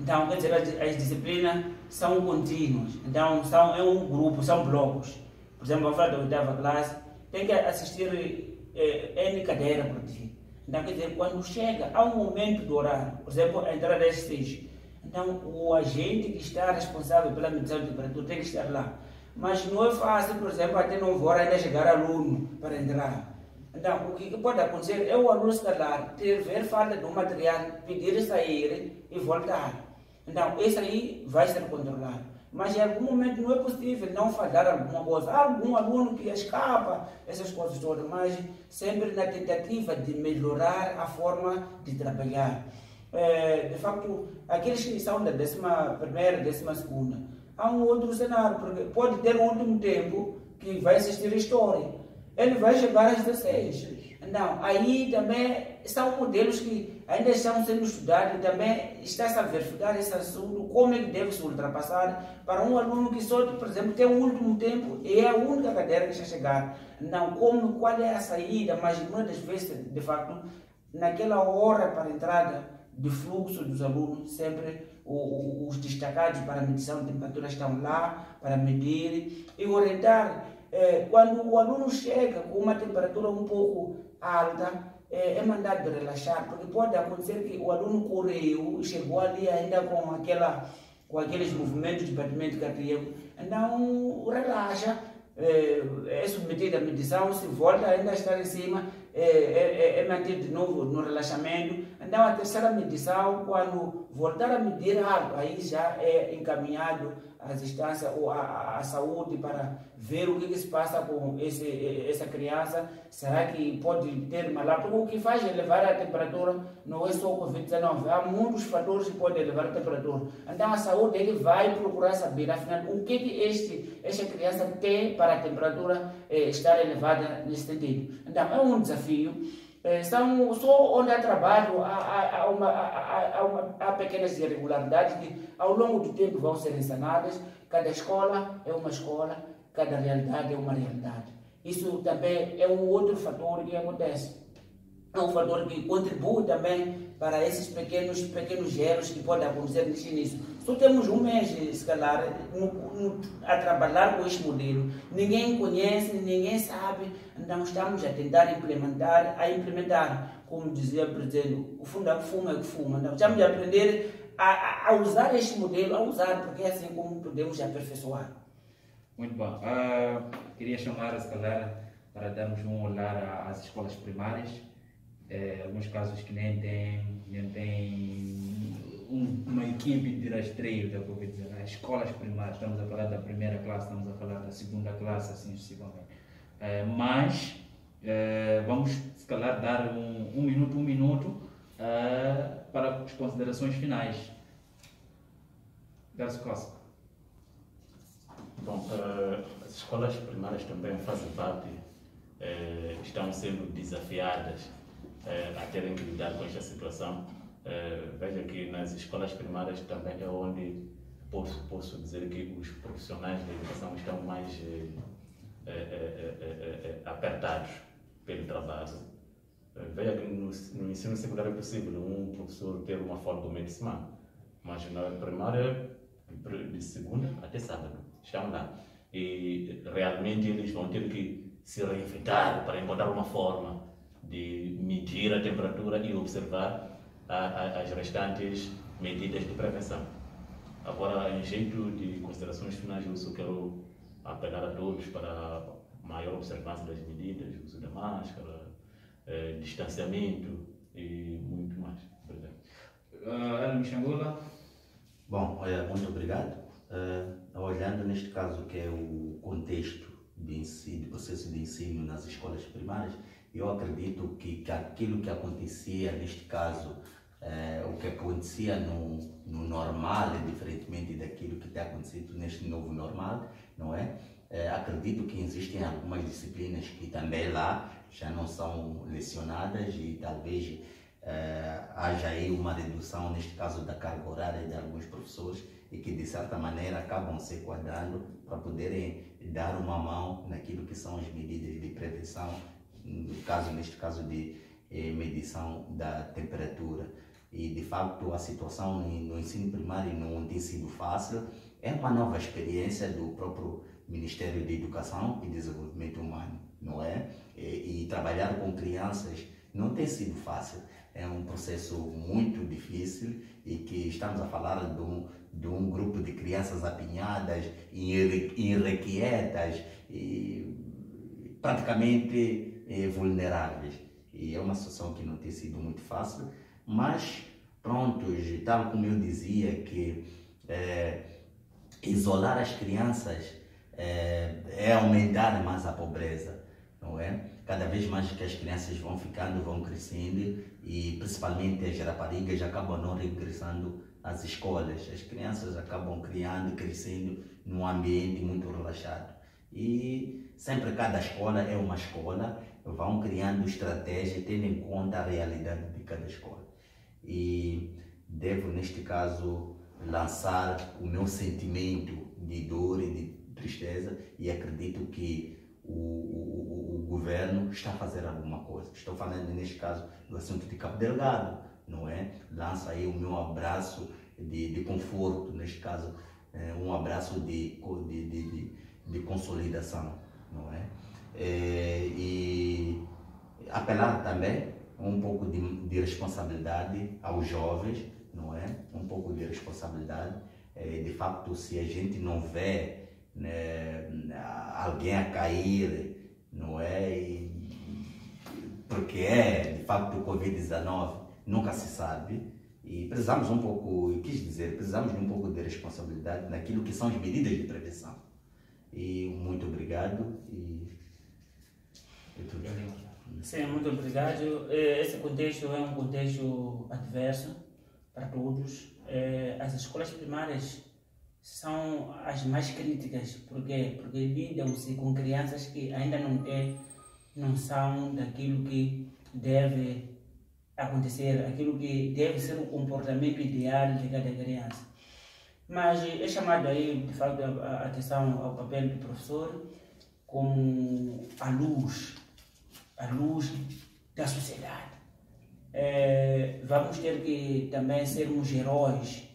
Então, quer dizer, as disciplinas são contínuas. Então, é um grupo, são blocos. Por exemplo, vamos falar da oitava classe, tem que assistir N cadeira por dia. Então, quer dizer, quando chega a um momento do horário, por exemplo, a entrada das 6, então o agente que está responsável pela medição de temperatura tem que estar lá. Mas não é fácil, por exemplo, até 9 horas ainda chegar aluno para entrar. Então, o que pode acontecer é o aluno estar lá, ver falta do material, pedir sair e voltar. Então, isso aí vai ser controlado. Mas em algum momento não é possível não falhar alguma coisa. Há algum aluno que escapa, essas coisas todas, mas sempre na tentativa de melhorar a forma de trabalhar. De facto, aqueles que são da 11ª, 12ª, há um outro cenário, porque pode ter um último tempo que vai assistir a história. Ele vai chegar às 16. Então, aí também são modelos que ainda estão sendo estudados e também está-se a verificar esse assunto, como é que deve se ultrapassar para um aluno que só, por exemplo, tem um último tempo e é a única cadeira que está a chegar. Então, qual é a saída? Mas muitas vezes, de facto, naquela hora para a entrada de fluxo dos alunos, sempre os destacados para a medição de temperatura estão lá para medir e orientar. Quando o aluno chega com uma temperatura um pouco alta, é mandado relaxar, porque pode acontecer que o aluno correu, chegou ali ainda com aqueles movimentos de batimento cardíaco, então relaxa, é submetido à medição, se volta ainda a estar em cima, é mantido de novo no relaxamento. Então a terceira medição, quando voltar a medir algo, aí já é encaminhado às instâncias ou à saúde para ver o que se passa com essa criança. Será que pode ter malária? Porque o que faz elevar a temperatura não é só o Covid-19, há muitos fatores que podem elevar a temperatura. Então a saúde ele vai procurar saber, afinal, o que esta criança tem para a temperatura estar elevada nesse sentido. Então é um desafio. Só onde há trabalho há pequenas irregularidades que ao longo do tempo vão ser sanadas. Cada escola é uma escola, cada realidade é uma realidade. Isso também é um outro fator que acontece. É um fator que contribui também para esses pequenos erros que podem acontecer neste início. Só temos um mês, se calhar, a trabalhar com este modelo. Ninguém conhece, ninguém sabe, então estamos a tentar implementar, como dizia o presidente, o fundo fuma é que fuma. Então, estamos a aprender a usar este modelo, porque é assim como podemos aperfeiçoar.
Muito bom. Queria chamar, se calhar, para darmos um olhar às escolas primárias, alguns casos que nem tem uma equipe de rastreio da Covid-19, as escolas primárias, estamos a falar da primeira classe, estamos a falar da segunda classe, assim sucessivamente. Mas vamos, se calhar, dar um minuto para as considerações finais. Garço Costa.
Bom, as escolas primárias também fazem parte, estão sendo desafiadas a terem que lidar com esta situação. Veja que nas escolas primárias também é onde posso dizer que os profissionais da educação estão mais apertados pelo trabalho. Veja que no ensino secundário é possível um professor ter uma folga do meio de semana, mas na primária, de segunda até sábado, estão lá. E realmente eles vão ter que se reinventar para encontrar uma forma de medir a temperatura e observar as restantes medidas de prevenção. Agora, em jeito de considerações finais, eu só quero apelar a todos para a maior observância das medidas, uso da máscara, distanciamento e muito mais. Obrigado.
Ana Michangola.
Bom, muito obrigado. Olhando neste caso que é o contexto de processo de ensino nas escolas primárias, eu acredito que aquilo que acontecia neste caso, o que acontecia no normal, diferentemente daquilo que tem acontecido neste novo normal, não é? Acredito que existem algumas disciplinas que também lá já não são lecionadas e talvez haja aí uma redução, neste caso, da carga horária de alguns professores e que, de certa maneira, acabam se enquadrando para poderem dar uma mão naquilo que são as medidas de prevenção, neste caso de medição da temperatura. E, de facto, a situação no ensino primário não tem sido fácil. É uma nova experiência do próprio Ministério da Educação e Desenvolvimento Humano, não é? E trabalhar com crianças não tem sido fácil. É um processo muito difícil e que estamos a falar de um grupo de crianças apinhadas, irrequietas e praticamente vulneráveis. E é uma situação que não tem sido muito fácil, mas prontos, tal como eu dizia, que isolar as crianças é aumentar mais a pobreza, não é? Cada vez mais que as crianças vão ficando, vão crescendo e principalmente as raparigas acabam não regressando às escolas. As crianças acabam crescendo num ambiente muito relaxado. E sempre cada escola é uma escola, vão criando estratégias tendo em conta a realidade de cada escola. E devo, neste caso, lançar o meu sentimento de dor e de tristeza e acredito que o governo está a fazer alguma coisa. Estou falando, neste caso, do assunto de Cabo Delgado, não é? Lanço aí o meu abraço de conforto, neste caso, um abraço de consolidação, não é? E apelar também um pouco de responsabilidade aos jovens, não é? Um pouco de responsabilidade. De facto, se a gente não vê alguém a cair, não é? Porque de facto o Covid-19 nunca se sabe e precisamos um pouco, precisamos de um pouco de responsabilidade naquilo que são as medidas de prevenção. E muito obrigado
Sim, muito obrigado. Esse contexto é um contexto adverso para todos. As escolas primárias são as mais críticas. Por quê? Porque lidam-se com crianças que ainda não têm noção daquilo que deve acontecer, aquilo que deve ser o comportamento ideal de cada criança. Mas é chamado aí, de facto, a atenção ao papel do professor como a luz da sociedade. Vamos ter que também sermos heróis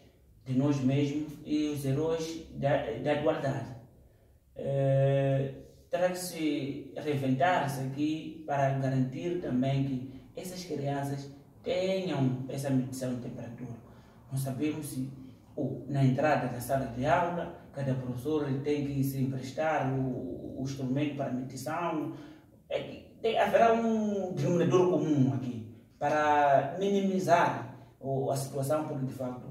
de nós mesmos e os heróis da igualdade. Terá que se reinventar-se aqui para garantir também que essas crianças tenham essa medição de temperatura. Não sabemos se na entrada da sala de aula cada professor tem que se emprestar o instrumento para medição. haverá um denominador comum aqui para minimizar a situação, porque de facto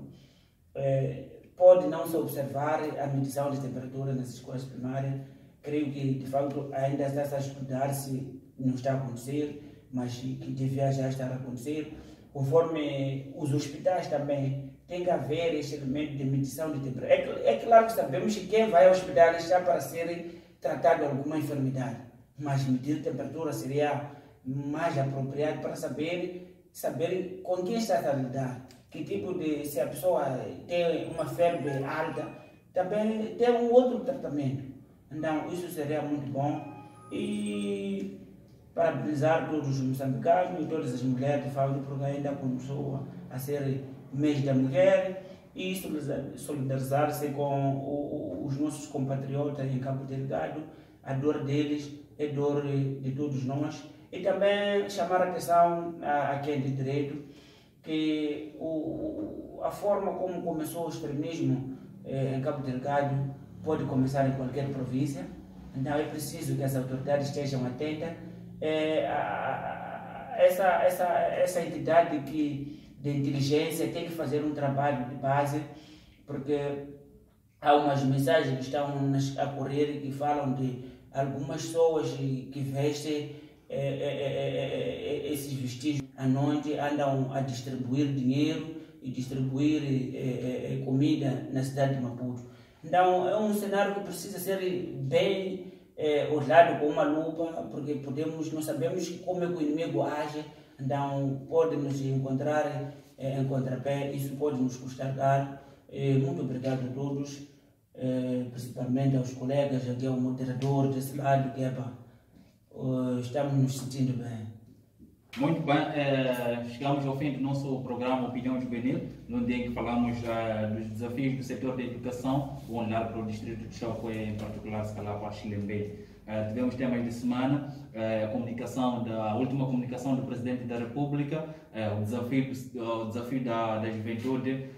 pode não se observar a medição de temperatura nas escolas primárias. Creio que de facto ainda está a estudar se não está a acontecer, mas que devia já estar a acontecer. Conforme os hospitais também tem que haver esse elemento de medição de temperatura. É claro que sabemos que quem vai ao hospital está para ser tratado de alguma enfermidade, mas medir temperatura seria mais apropriado para saber com quem está a lidar, que tipo de, se a pessoa tem uma febre alta, também tem um outro tratamento. Então isso seria muito bom, e parabenizar todos os moçambicanos e todas as mulheres de fato, porque ainda começou a ser mês da mulher, e solidarizar-se com os nossos compatriotas em Cabo Delgado. A dor deles é dor de todos nós, e também chamar a atenção a quem de direito que a forma como começou o extremismo em Cabo Delgado pode começar em qualquer província. Então é preciso que as autoridades estejam atentas. Essa entidade de inteligência tem que fazer um trabalho de base, porque há umas mensagens que estão a correr que falam de algumas pessoas que vestem esses vestígios à noite, andam a distribuir dinheiro e distribuir comida na cidade de Maputo. Então é um cenário que precisa ser bem olhado com uma lupa, porque não sabemos como é que o inimigo age. Então pode nos encontrar em contrapé, isso pode nos custar caro. Muito obrigado a todos, principalmente aos colegas, aqui ao moderador desse lado, que estamos nos sentindo bem.
Muito bem, chegamos ao fim do nosso programa Opinião Juvenil, onde em que falamos dos desafios do setor da educação, o olhar para o distrito de Chocó, em particular, se calhar para Xilembe. Tivemos temas de semana, a última comunicação do Presidente da República, o desafio da juventude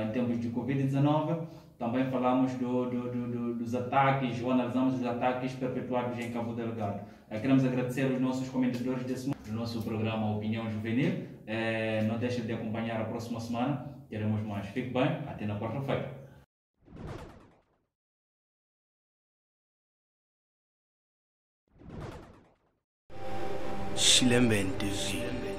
em tempos de Covid-19. Também falamos dos ataques, ou analisamos os ataques perpetuados em Cabo Delgado. Queremos agradecer os nossos comentadores do nosso programa Opinião Juvenil. Não deixe de acompanhar a próxima semana, teremos mais. Fique bem, até na quarta-feira.
Xilembe TV.